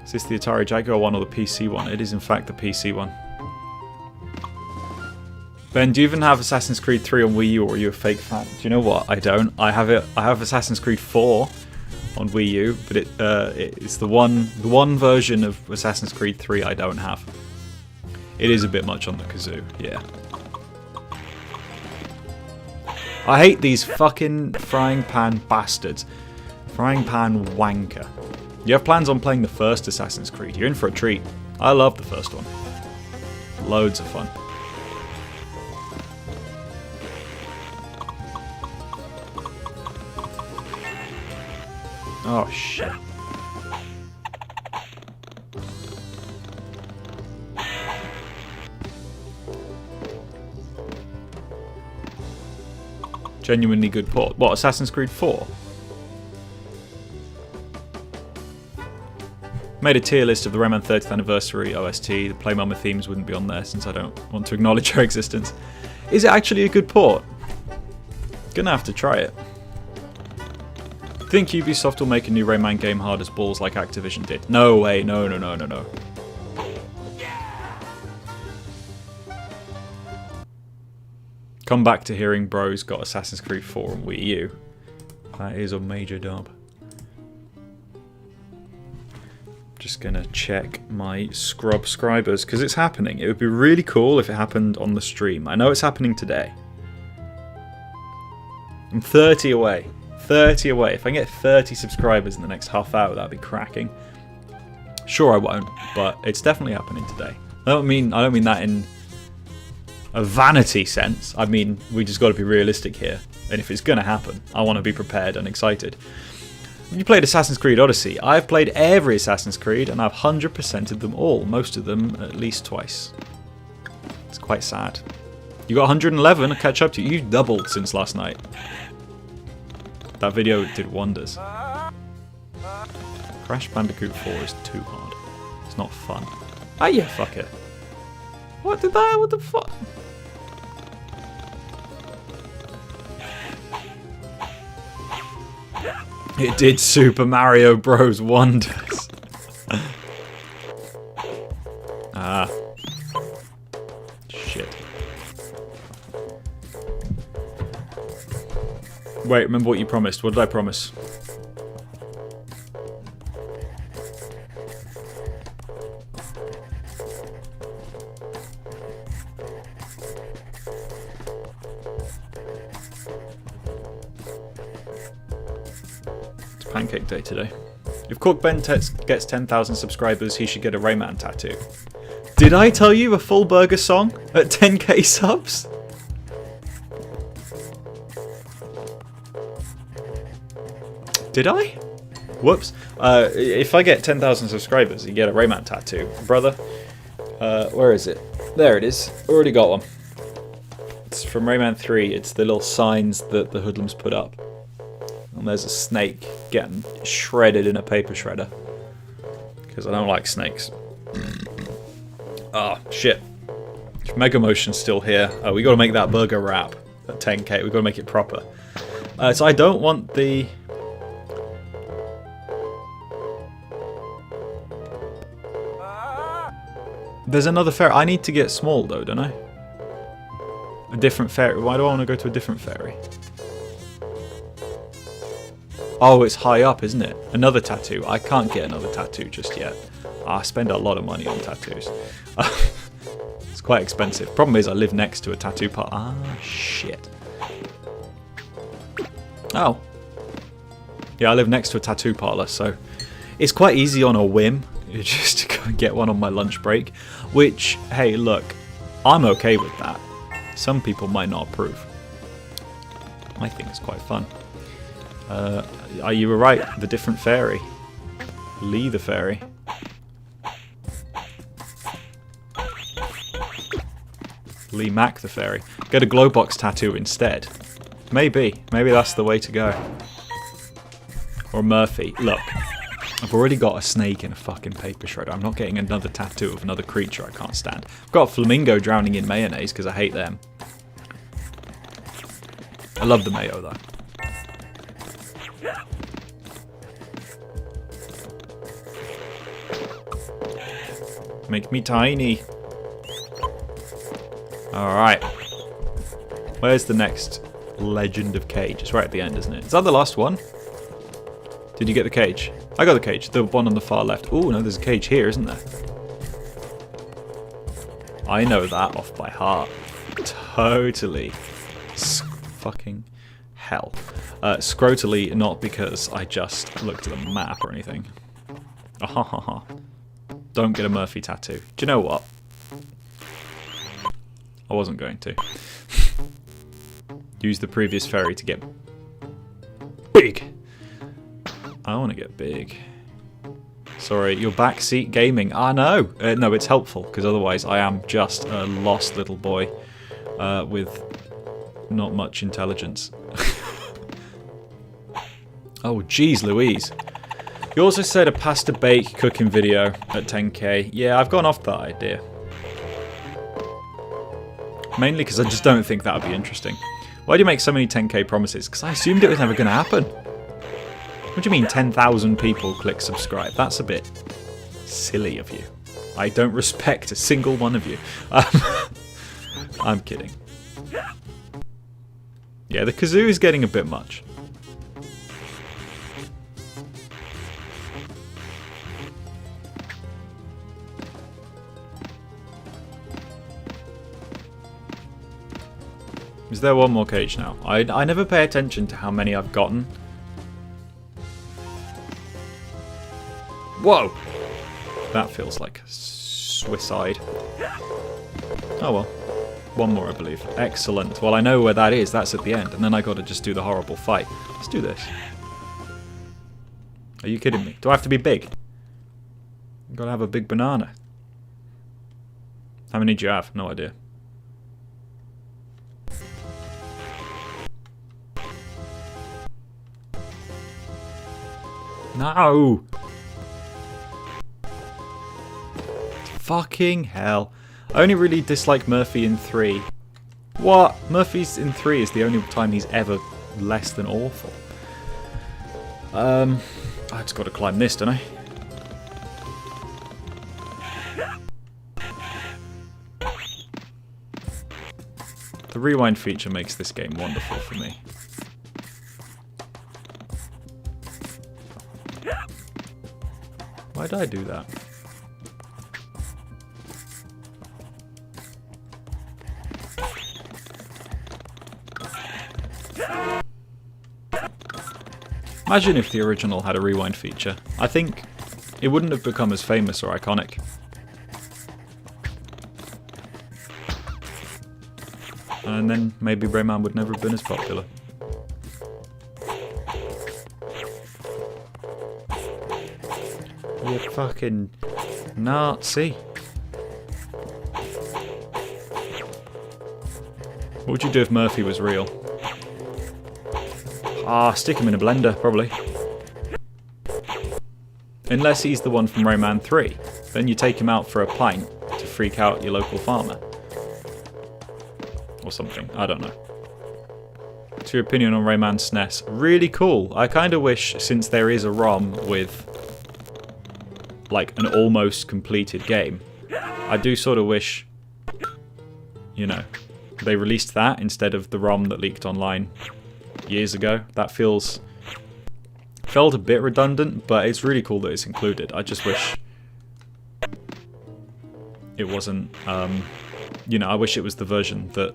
Is this the Atari Jaguar one or the PC one? It is in fact the PC one. Ben, do you even have Assassin's Creed 3 on Wii U, or are you a fake fan? Do you know what? I don't. I have it. I have Assassin's Creed 4 on Wii U, but it's the one version of Assassin's Creed 3 I don't have. It is a bit much on the kazoo, yeah. I hate these fucking frying pan bastards. Frying pan wanker. You have plans on playing the first Assassin's Creed. You're in for a treat. I love the first one. Loads of fun. Oh shit. Genuinely good port. What, Assassin's Creed 4? Made a tier list of the Rayman 30th anniversary OST. The Play Mama themes wouldn't be on there since I don't want to acknowledge her existence. Is it actually a good port? Gonna have to try it. Think Ubisoft will make a new Rayman game hard as balls like Activision did? No way, no. Come back to hearing Bros got Assassin's Creed 4 on Wii U. That is a major dub. Just gonna check my subscribers because it's happening. It would be really cool if it happened on the stream. I know it's happening today. I'm 30 away. 30 away. If I can get 30 subscribers in the next half hour, that'd be cracking. Sure, I won't, but it's definitely happening today. I don't mean that in a vanity sense. I mean, we just got to be realistic here. And if it's going to happen, I want to be prepared and excited. You played Assassin's Creed Odyssey. I've played every Assassin's Creed, and I've 100%ed them all. Most of them at least twice. It's quite sad. You got 111 to catch up to. You doubled since last night. That video did wonders. Crash Bandicoot 4 is too hard. It's not fun. Ah, yeah, fuck it. What did that? What the fuck? It did Super Mario Bros. Wonders. Ah. Shit. Wait, remember what you promised. What did I promise? It's Pancake Day today. If Cork Ben gets 10,000 subscribers, he should get a Rayman tattoo. Did I tell you a full burger song at 10k subs? Did I? Whoops. If I get 10,000 subscribers, you get a Rayman tattoo. Brother, where is it? There it is. Already got one. It's from Rayman 3. It's the little signs that the hoodlums put up. And there's a snake getting shredded in a paper shredder. Because I don't like snakes. Ah, shit. Mega Motion's still here. We gotta make that burger wrap at 10k. We gotta make it proper. So I don't want the... There's another ferry. I need to get small though, don't I? A different ferry. Why do I want to go to a different ferry? Oh, it's high up, isn't it? Another tattoo. I can't get another tattoo just yet. I spend a lot of money on tattoos. It's quite expensive. Problem is I live next to a tattoo parlor. Ah, shit. Oh. Yeah, I live next to a tattoo parlor, so it's quite easy on a whim just to go and get one on my lunch break. Which, hey, look, I'm okay with that. Some people might not approve. I think it's quite fun. You were right, the different fairy. Lee the fairy. Lee Mac the fairy. Get a glow box tattoo instead. Maybe that's the way to go. Or Murphy. Look, I've already got a snake in a fucking paper shredder. I'm not getting another tattoo of another creature I can't stand. I've got a flamingo drowning in mayonnaise because I hate them. I love the mayo though. Make me tiny. Alright. Where's the next Legend of Cage? It's right at the end, isn't it? Is that the last one? Did you get the cage? I got the cage. The one on the far left. Oh, no, there's a cage here, isn't there? I know that off by heart. Totally. Fucking hell. Scrotally, not because I just looked at the map or anything. Don't get a Murphy tattoo. Do you know what? I wasn't going to. Use the previous fairy to get big. I want to get big. Sorry, your backseat gaming. Ah, no. No, it's helpful, because otherwise I am just a lost little boy with not much intelligence. Oh, jeez Louise. You also said a pasta bake cooking video at 10k. Yeah, I've gone off that idea. Mainly because I just don't think that would be interesting. Why do you make so many 10k promises? Because I assumed it was never going to happen. What do you mean 10,000 people click subscribe? That's a bit silly of you. I don't respect a single one of you. I'm kidding. Yeah, the kazoo is getting a bit much. Is there one more cage now? I never pay attention to how many I've gotten. Whoa! That feels like suicide. Oh well. One more, I believe. Excellent. Well, I know where that is. That's at the end. And then I gotta just do the horrible fight. Let's do this. Are you kidding me? Do I have to be big? I've gotta have a big banana. How many do you have? No idea. No! Fucking hell. I only really dislike Murphy in 3. What? Murphy's in 3 is the only time he's ever less than awful. I just gotta climb this, don't I? The rewind feature makes this game wonderful for me. Why did I do that? Imagine if the original had a rewind feature. I think it wouldn't have become as famous or iconic. And then maybe Rayman would never have been as popular. You fucking Nazi. What would you do if Murphy was real? Ah, stick him in a blender, probably. Unless he's the one from Rayman 3. Then you take him out for a pint to freak out your local farmer. Or something, I don't know. What's your opinion on Rayman SNES? Really cool. I kind of wish, since there is a ROM with like an almost completed game, I do sort of wish, you know, they released that instead of the ROM that leaked online years ago. That felt a bit redundant, but it's really cool that it's included. I just wish it wasn't, you know, I wish it was the version that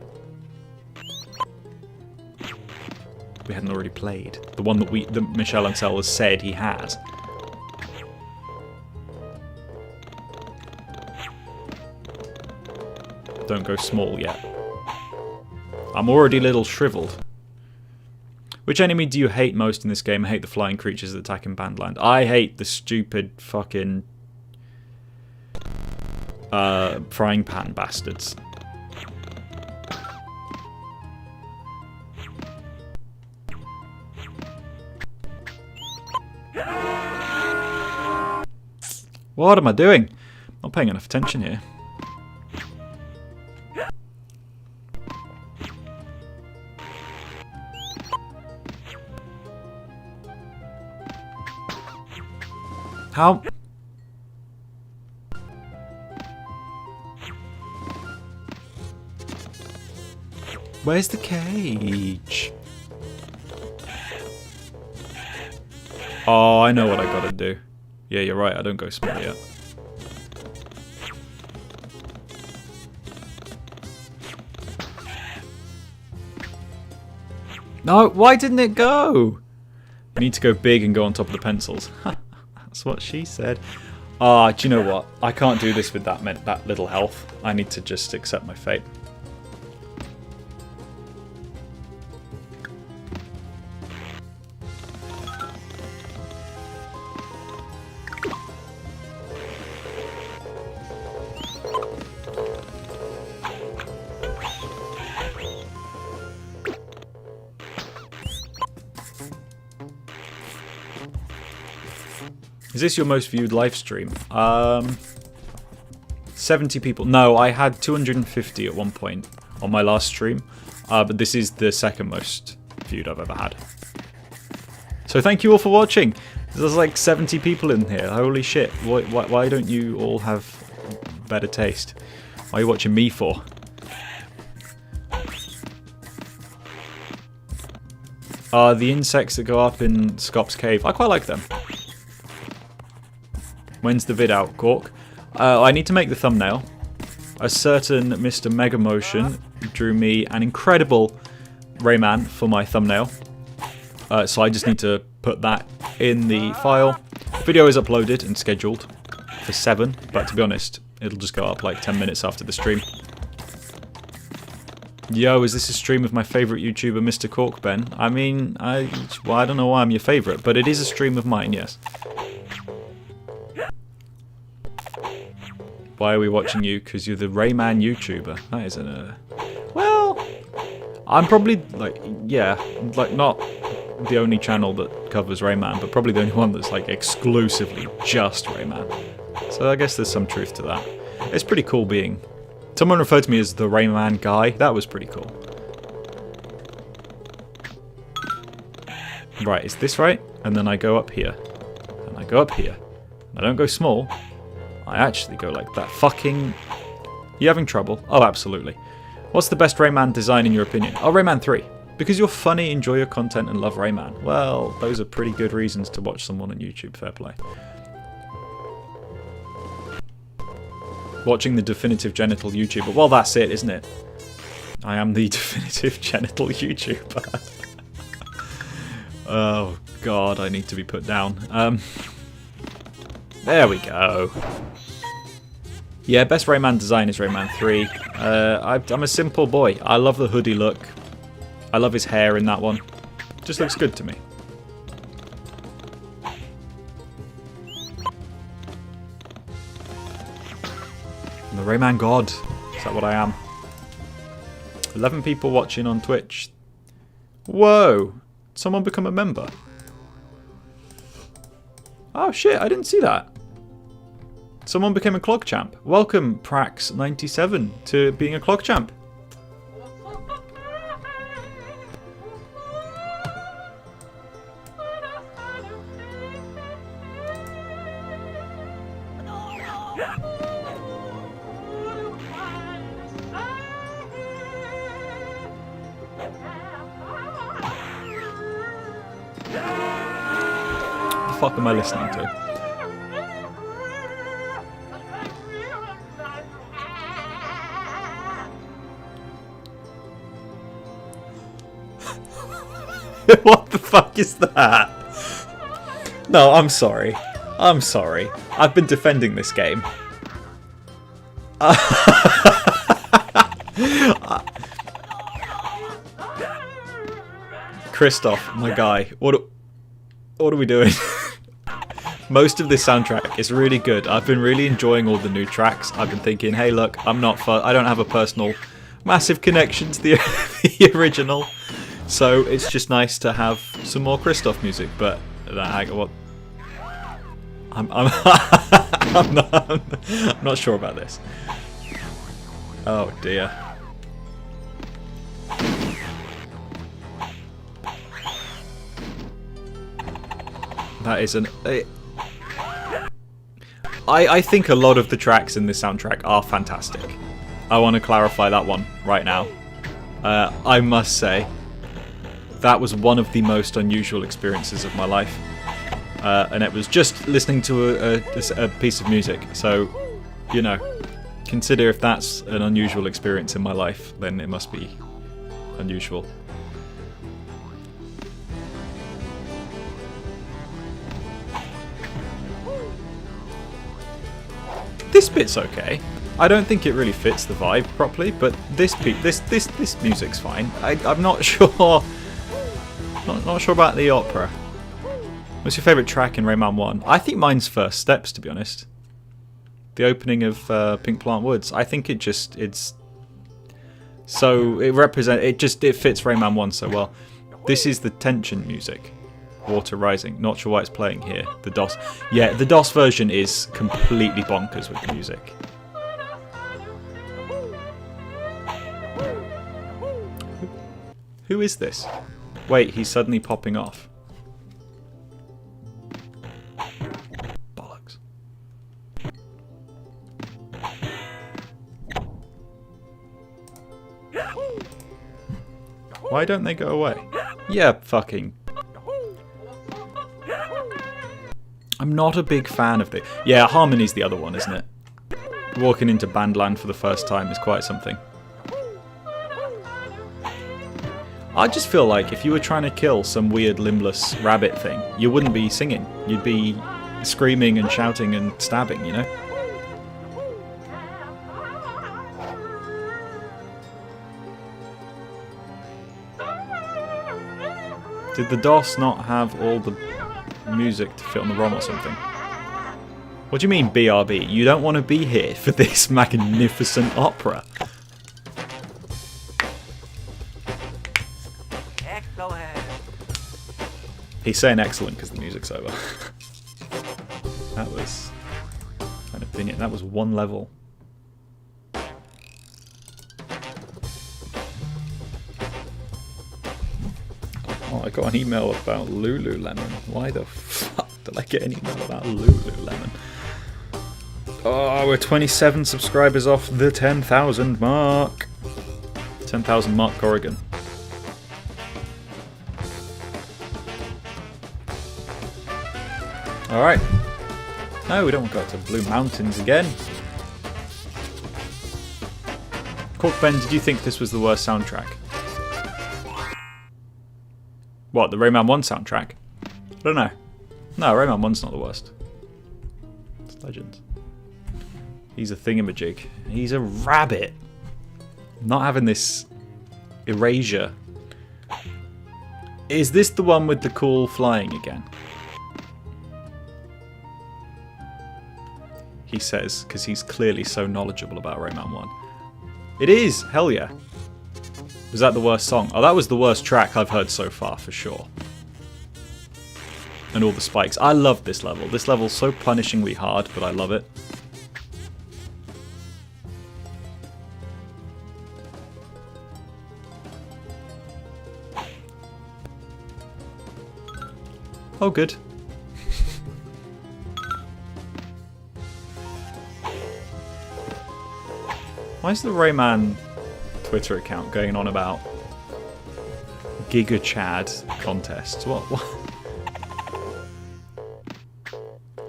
we hadn't already played. The one that Michel Ancel has said he has. don't go small yet. I'm already a little shriveled. Which enemy do you hate most in this game? I hate the flying creatures that attack in Bandland. I hate the stupid fucking frying pan bastards. What am I doing? Not paying enough attention here. How? Where's the cage? Oh, I know what I gotta do. Yeah, you're right, I don't go small yet. No, why didn't it go? I need to go big and go on top of the pencils. That's what she said. Ah, do you know what? I can't do this with that little health. I need to just accept my fate. Is this your most viewed live stream? 70 people. No, I had 250 at one point on my last stream, but this is the second most viewed I've ever had. So thank you all for watching. There's like 70 people in here. Holy shit. Why don't you all have better taste? Why are you watching me for? The insects that go up in Scop's cave. I quite like them. When's the vid out, Cork? I need to make the thumbnail. A certain Mr. Mega Motion drew me an incredible Rayman for my thumbnail. So I just need to put that in the file. The video is uploaded and scheduled for 7, but to be honest, it'll just go up like 10 minutes after the stream. Yo, is this a stream of my favourite YouTuber, Mr. Cork, Ben? I mean, I don't know why I'm your favourite, but it is a stream of mine, yes. Why are we watching you? Because you're the Rayman YouTuber. That isn't a... Well, I'm probably, like, yeah, like, not the only channel that covers Rayman, but probably the only one that's, like, exclusively just Rayman. So I guess there's some truth to that. It's pretty cool being... Someone referred to me as the Rayman guy. That was pretty cool. Right, is this right? And then I go up here. And I go up here. And I don't go small. I actually go like that. Fucking... You having trouble? Oh, absolutely. What's the best Rayman design in your opinion? Oh, Rayman 3. Because you're funny, enjoy your content, and love Rayman. Well, those are pretty good reasons to watch someone on YouTube. Fair play. Watching the definitive genital YouTuber. Well, that's it, isn't it? I am the definitive genital YouTuber. Oh, God, I need to be put down. There we go. Yeah, best Rayman design is Rayman 3. I'm a simple boy. I love the hoodie look. I love his hair in that one. Just looks good to me. I'm the Rayman God. Is that what I am? 11 people watching on Twitch. Whoa! Someone become a member. Oh shit, I didn't see that. Someone became a clog champ. Welcome, Prax97, to being a clog champ. What the fuck am I listening to? What the fuck is that? No, I'm sorry. I'm sorry. I've been defending this game. Christoph, my guy, what are we doing? Most of this soundtrack is really good. I've been really enjoying all the new tracks. I've been thinking, hey, look, I don't have a personal massive connection to the, the original, so it's just nice to have some more Christoph music. But what? I'm not sure about this. Oh dear. That is I think a lot of the tracks in this soundtrack are fantastic. I want to clarify that one right now. I must say, that was one of the most unusual experiences of my life. And it was just listening to a piece of music. So, you know, consider if that's an unusual experience in my life, then it must be unusual. This bit's okay. I don't think it really fits the vibe properly, but this music's fine. I'm not sure. Not sure about the opera. What's your favourite track in Rayman 1? I think mine's First Steps, to be honest. The opening of Pink Plant Woods. I think it fits Rayman 1 so well. This is the tension music. Water Rising. Not sure why it's playing here. The DOS. Yeah, the DOS version is completely bonkers with the music. Who is this? Wait, he's suddenly popping off. Bollocks. Why don't they go away? Yeah, fucking... I'm not a big fan of this. Yeah, Harmony's the other one, isn't it? Walking into Bandland for the first time is quite something. I just feel like if you were trying to kill some weird limbless rabbit thing, you wouldn't be singing. You'd be screaming and shouting and stabbing, you know? Did the DOS not have all the music to fit on the ROM or something? What do you mean, BRB? You don't want to be here for this magnificent opera. Excellent. He's saying excellent because the music's over. That was an opinion. That was one level. Oh, I got an email about Lululemon. Why the fuck did I get an email about Lululemon? Oh, we're 27 subscribers off the 10,000 mark. 10,000 mark, Oregon. Alright. No, we don't want to go up to Blue Mountains again. Cork Ben, did you think this was the worst soundtrack? What, the Rayman 1 soundtrack? I don't know. No, Rayman 1's not the worst. It's Legends. He's a thingamajig. He's a rabbit. Not having this erasure. Is this the one with the cool flying again? He says, because he's clearly so knowledgeable about Rayman 1. It is! Hell yeah. Was that the worst song? Oh, that was the worst track I've heard so far, for sure. And all the spikes. I love this level. This level's so punishingly hard, but I love it. Oh, good. Why is the Rayman Twitter account going on about Giga Chad contests? What?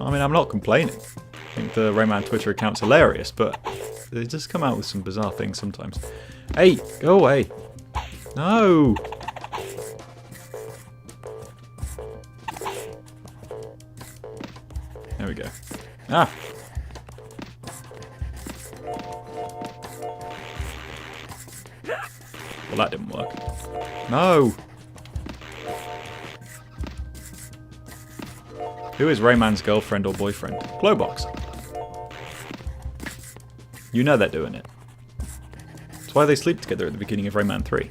I mean, I'm not complaining. I think the Rayman Twitter account's hilarious, but they just come out with some bizarre things sometimes. Hey, go away. No! There we go. Ah! Well, that didn't work. No! Who is Rayman's girlfriend or boyfriend? Glowbox. You know they're doing it. That's why they sleep together at the beginning of Rayman 3.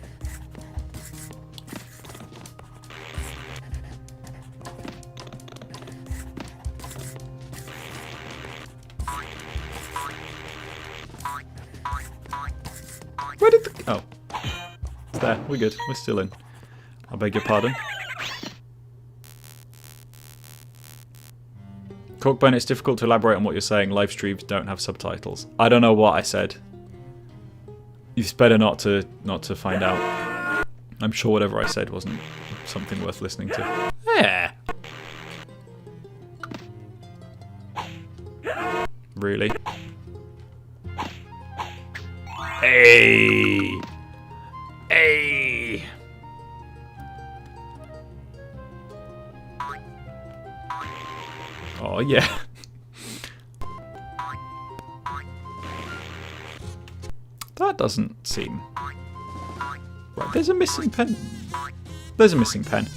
Where did the... Oh. It's there. We're good. We're still in. I beg your pardon. Corkburn, it's difficult to elaborate on what you're saying. Live streams don't have subtitles. I don't know what I said. It's better not to find out. I'm sure whatever I said wasn't something worth listening to. Yeah. Really? Hey! Hey! Oh, yeah. That doesn't seem... Right, there's a missing pen. There's a missing pen.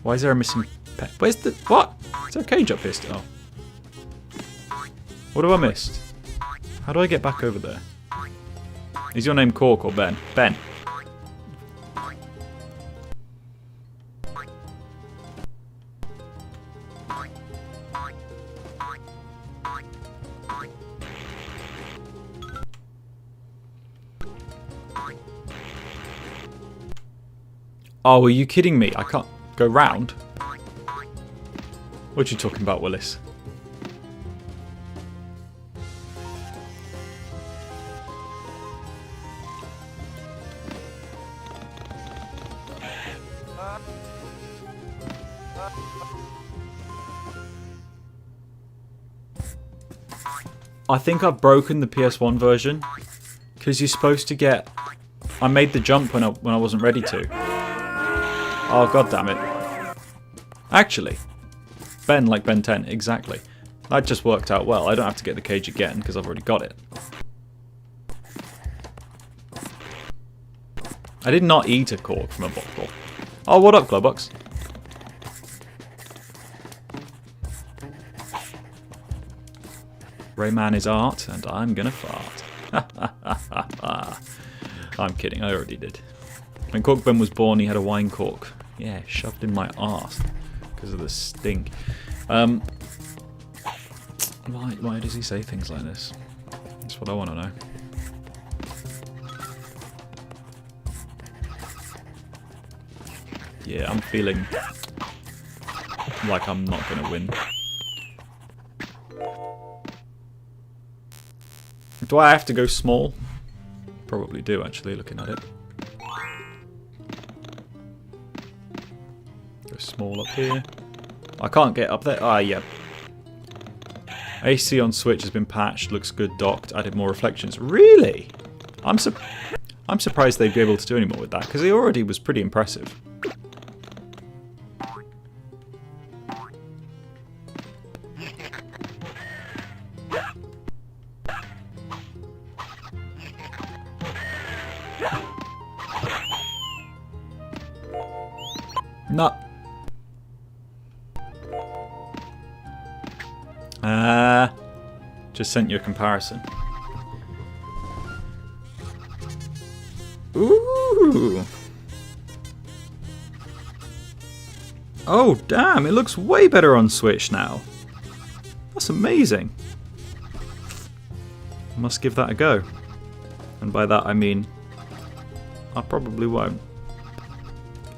Why is there a missing pen? Where's the... What? Is there a cage up here still? What have I missed? How do I get back over there? Is your name Cork or Ben? Ben. Oh, are you kidding me? I can't go round. What are you talking about, Willis? I think I've broken the PS1 version because you're supposed to get... I made the jump when I wasn't ready to. Oh, god damn it. Actually, Ben like Ben 10, exactly. That just worked out well. I don't have to get the cage again because I've already got it. I did not eat a cork from a bottle. Oh, what up, Glowbox? Rayman is art, and I'm gonna fart. I'm kidding, I already did. When Corkburn was born, he had a wine cork. Yeah, shoved in my arse because of the stink. Why does he say things like this? That's what I want to know. Yeah, I'm feeling like I'm not going to win. Do I have to go small? Probably do, actually, looking at it. Go small up here. I can't get up there. Ah, yeah. AC on Switch has been patched. Looks good docked. Added more reflections. Really? I'm surprised they'd be able to do any more with that, because he already was pretty impressive. No. Just sent you a comparison. Ooh. Oh, damn, it looks way better on Switch now. That's amazing. I must give that a go. And by that I mean, I probably won't.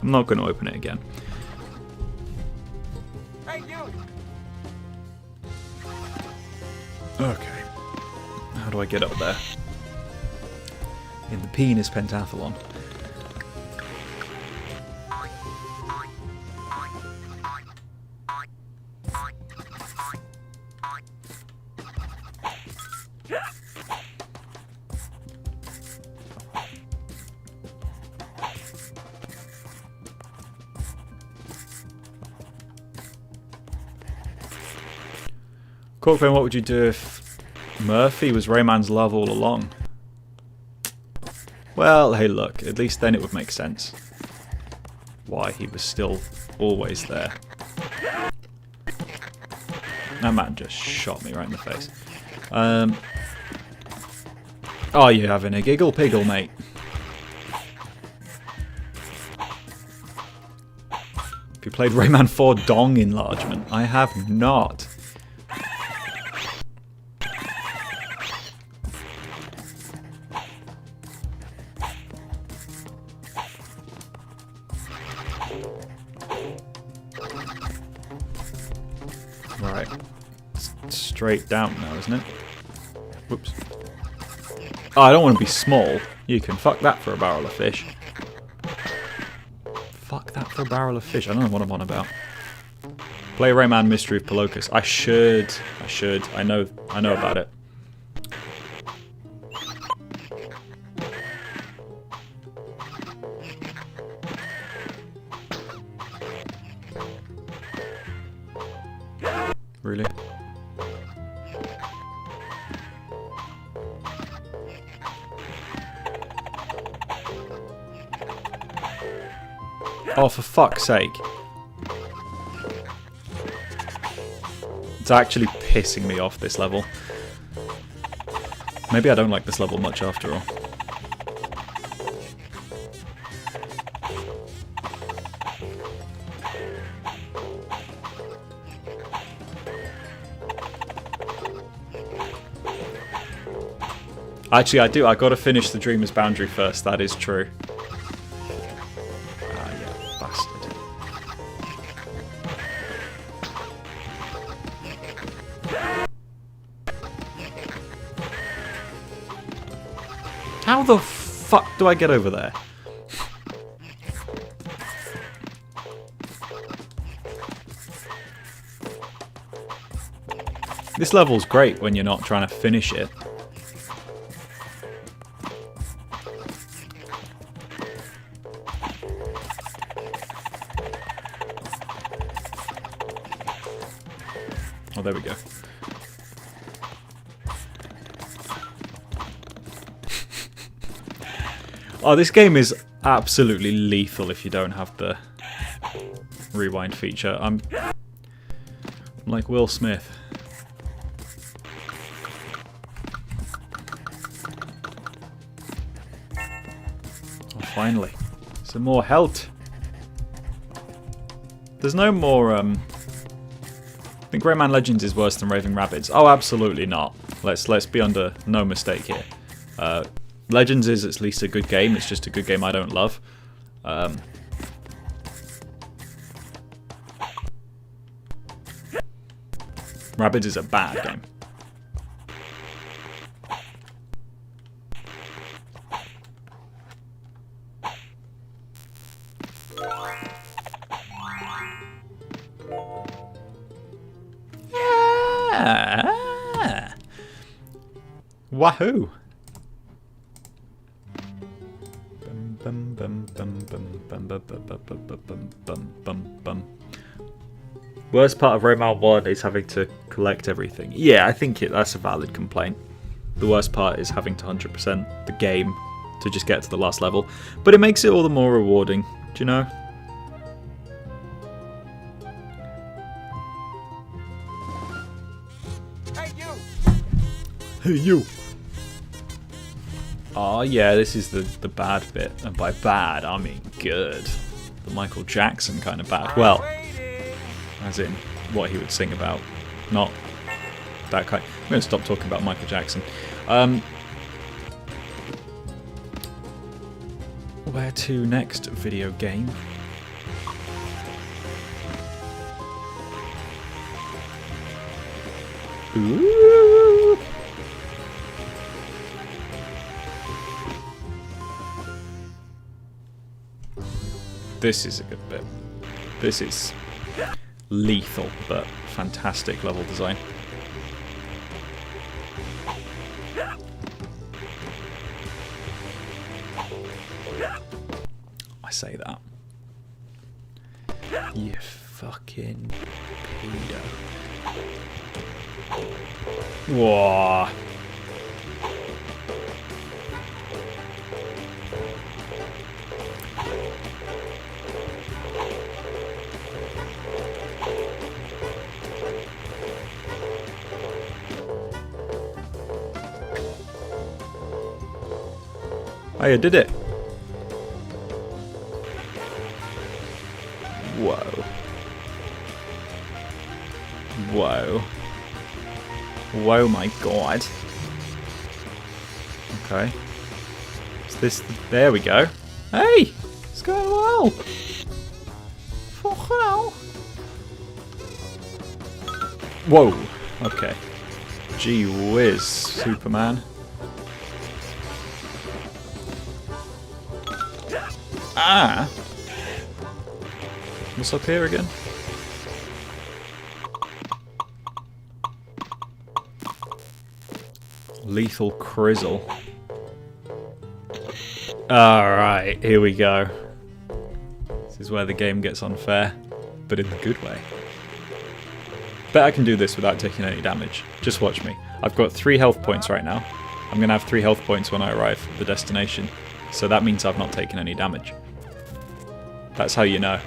I'm not going to open it again. Hey, you! Okay. How do I get up there? In the penis pentathlon. Corkburn, what would you do if Murphy was Rayman's love all along? Well, hey look, at least then it would make sense why he was still always there. That man just shot me right in the face. Oh, you're having a giggle piggle, mate. Have you played Rayman 4 Dong Enlargement? I have not. Right. Straight down now, isn't it? Whoops. Oh, I don't want to be small. You can fuck that for a barrel of fish. Fuck that for a barrel of fish. I don't know what I'm on about. Play Rayman Mystery of Polokus. I should. I know about it. Really? Oh, for fuck's sake. It's actually pissing me off, this level. Maybe I don't like this level much after all. Actually, I do. I gotta finish the Dreamer's Boundary first. That is true. Ah, yeah, bastard. How the fuck do I get over there? This level's great when you're not trying to finish it. Oh, there we go. Oh, this game is absolutely lethal if you don't have the rewind feature. I'm like Will Smith. Oh, finally. Some more health. There's no more, I think Rayman Legends is worse than Raving Rabbids. Oh, absolutely not. Let's be under no mistake here. Legends is at least a good game. It's just a good game I don't love. Rabbids is a bad game. Yeah. Wahoo! Worst part of Rayman 1 is having to collect everything. Yeah, I think that's a valid complaint. The worst part is having to 100% the game to just get to the last level. But it makes it all the more rewarding, do you know? Hey, you! Hey, you! Oh yeah, this is the bad bit. And by bad, I mean good. The Michael Jackson kind of bad. Well, as in what he would sing about. Not that kind. I'm going to stop talking about Michael Jackson. Where to next, video game? Ooh. This is a good bit. This is lethal, but fantastic level design. I say that. You fucking pedo. Whoa. Oh, you did it. Whoa. Whoa. Whoa, my god. Okay. Is this... There we go. Hey! It's going well. Fucking hell. Whoa. Okay. Gee whiz, Superman. Ah! What's up here again? Lethal Crizzle. Alright, here we go. This is where the game gets unfair, but in the good way. Bet I can do this without taking any damage. Just watch me. I've got 3 health points right now. I'm going to have 3 health points when I arrive at the destination. So that means I've not taken any damage. That's how you know.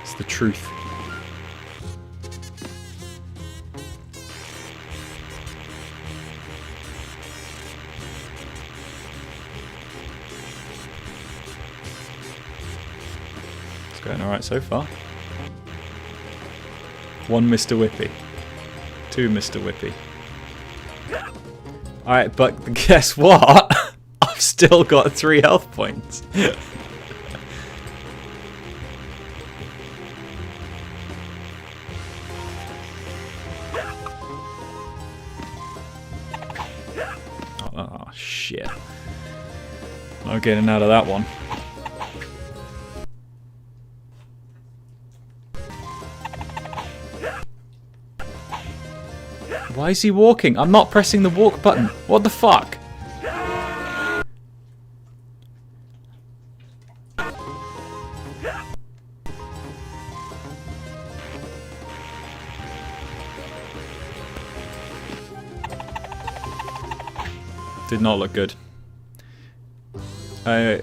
It's the truth. It's going alright so far. 1 Mr. Whippy. 2 Mr. Whippy. Alright, but guess what? I've still got 3 health points. Oh, shit. Not getting out of that one. Why is he walking? I'm not pressing the walk button. What the fuck? Did not look good. Did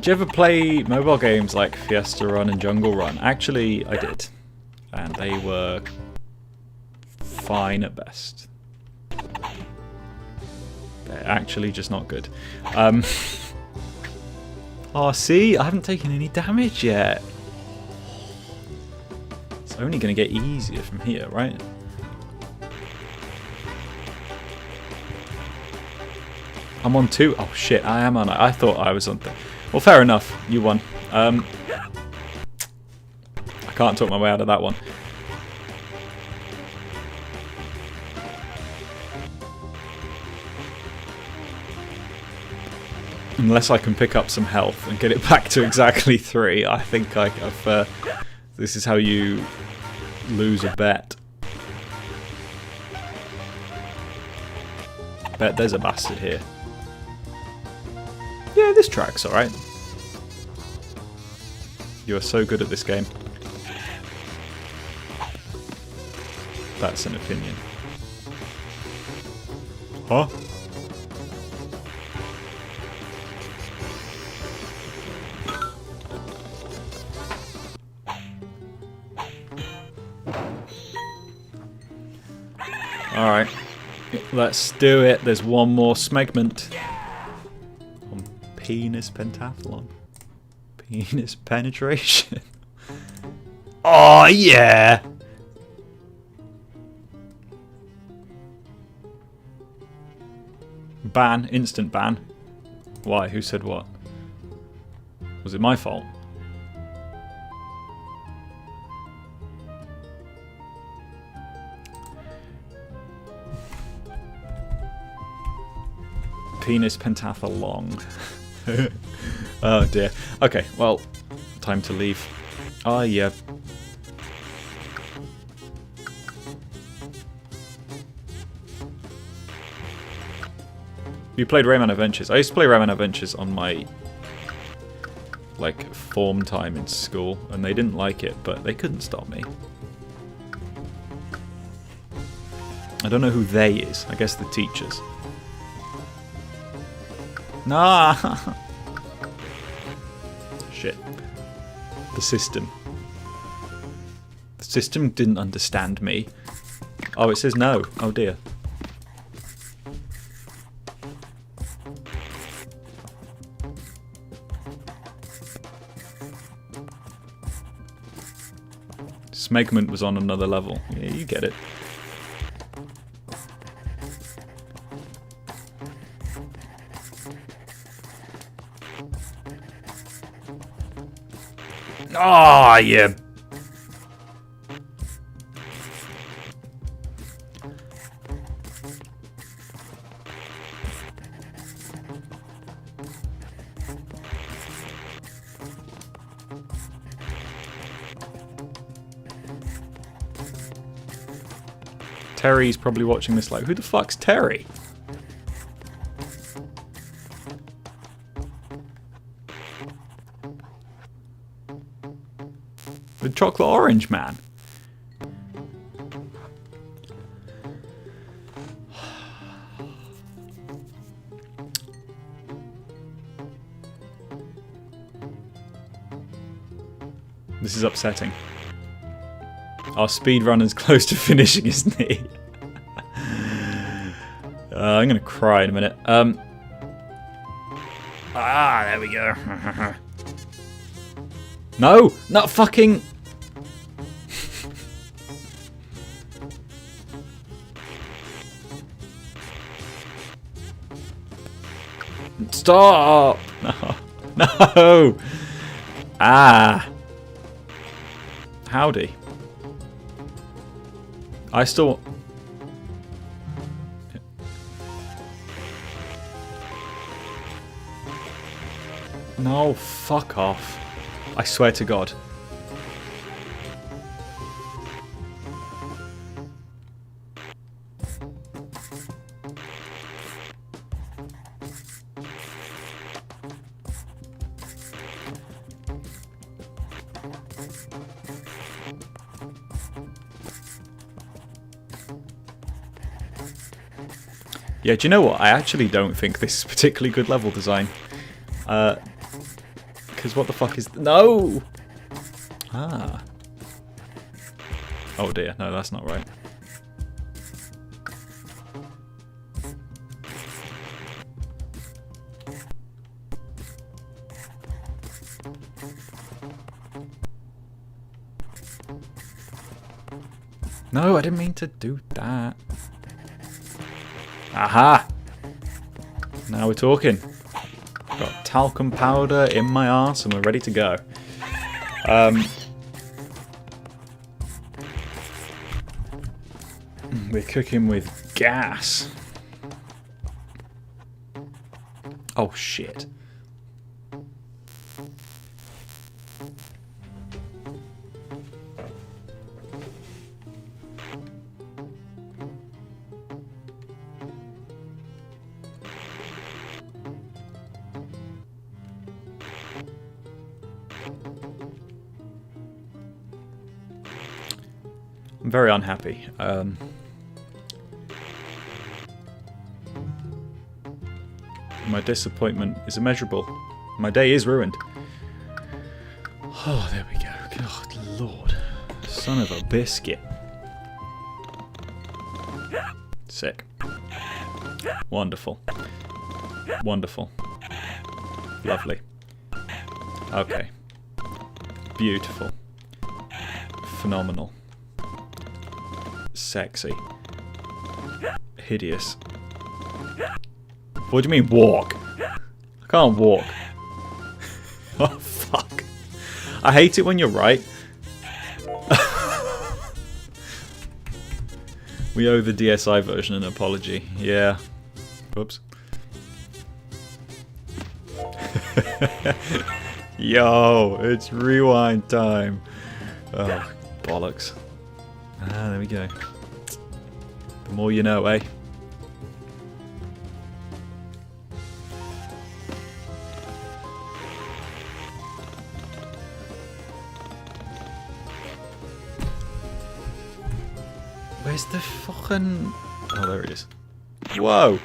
you ever play mobile games like Fiesta Run and Jungle Run? Actually, I did. And they were fine at best. They're actually just not good. Oh, see? I haven't taken any damage yet. It's only going to get easier from here, right? I'm on 2. Oh shit, I am on. I thought I was on 3. Well, fair enough. You won. I can't talk my way out of that one. Unless I can pick up some health and get it back to exactly 3, I think I've. This is how you lose a bet. Bet there's a bastard here. Yeah, this track's alright. You are so good at this game. That's an opinion. Huh? Alright. Let's do it. There's one more segment. On penis pentathlon. Penis penetration. Oh yeah! Ban. Instant ban. Why? Who said what? Was it my fault? Penis pentathlon. Oh dear. Okay, well, time to leave. Oh yeah. You played Rayman Adventures. I used to play Rayman Adventures on my like form time in school, and they didn't like it, but they couldn't stop me. I don't know who they is. I guess the teachers. Nah. Shit. The system. The system didn't understand me. Oh, it says no. Oh dear. Smegment was on another level. Yeah, you get it. Ah, yeah. Terry's probably watching this like, who the fuck's Terry? The chocolate orange man. This is upsetting. Our speedrunner's close to finishing, isn't he? I'm gonna cry in a minute. There we go. No, not fucking. Stop! No, no. Ah. Howdy. I still... No, fuck off. I swear to God. Yeah, do you know what? I actually don't think this is particularly good level design. Because what the fuck is... No! Ah. Oh dear, no, that's not right. No, I didn't mean to do that. Aha! Now we're talking. Got talcum powder in my arse and we're ready to go. We're cooking with gas. Oh shit. I'm very unhappy. My disappointment is immeasurable. My day is ruined. Oh, there we go. God, Lord. Son of a biscuit. Sick. Wonderful. Wonderful. Lovely. Okay. Beautiful. Phenomenal. Sexy. Hideous. What do you mean walk? I can't walk. Oh fuck. I hate it when you're right. We owe the DSi version an apology. Yeah. Whoops. Yo, it's rewind time. Oh, bollocks. Ah, there we go. The more you know, eh? Where's the fucking... Oh, there it is. Whoa!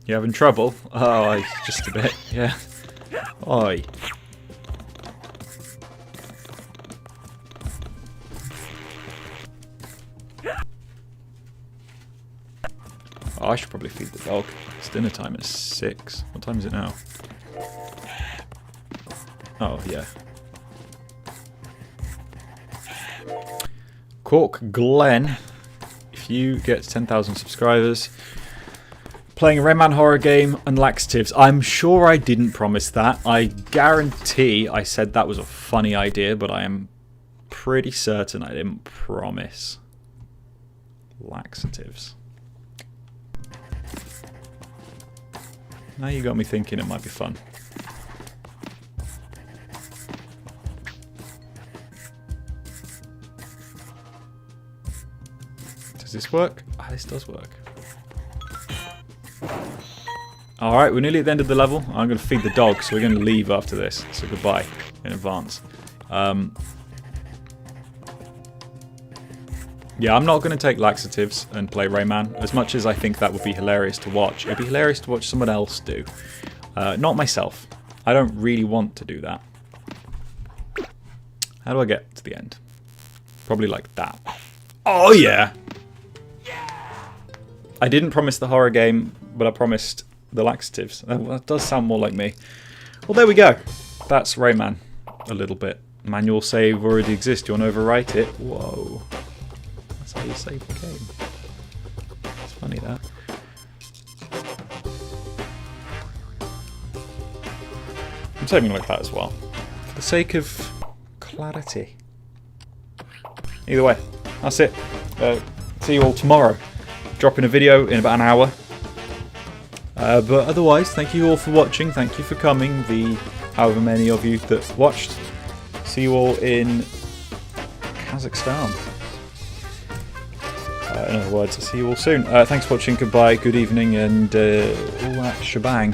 You having trouble? Oh, just a bit, yeah. Oi. Oh, I should probably feed the dog. It's dinner time at 6. What time is it now? Oh, yeah. Cork Glen, if you get 10,000 subscribers, playing a Rayman horror game and laxatives. I'm sure I didn't promise that. I guarantee I said that was a funny idea, but I am pretty certain I didn't promise laxatives. Now you got me thinking it might be fun. Does this work? Ah, this does work. Alright, we're nearly at the end of the level. I'm going to feed the dog, so we're going to leave after this. So goodbye in advance. Yeah, I'm not going to take laxatives and play Rayman, as much as I think that would be hilarious to watch. It'd be hilarious to watch someone else do. Not myself. I don't really want to do that. How do I get to the end? Probably like that. Oh yeah! I didn't promise the horror game, but I promised the laxatives. That does sound more like me. Well, there we go. That's Rayman. A little bit. Manual save already exists. Do you want to overwrite it? Whoa. That's how you save the game. It's funny, that. I'm saving like that as well. For the sake of clarity. Either way, that's it. See you all tomorrow. Dropping a video in about an hour. But otherwise, thank you all for watching. Thank you for coming. The however many of you that watched. See you all in Kazakhstan. In other words, I'll see you all soon. Thanks for watching. Goodbye, good evening, and all that shebang.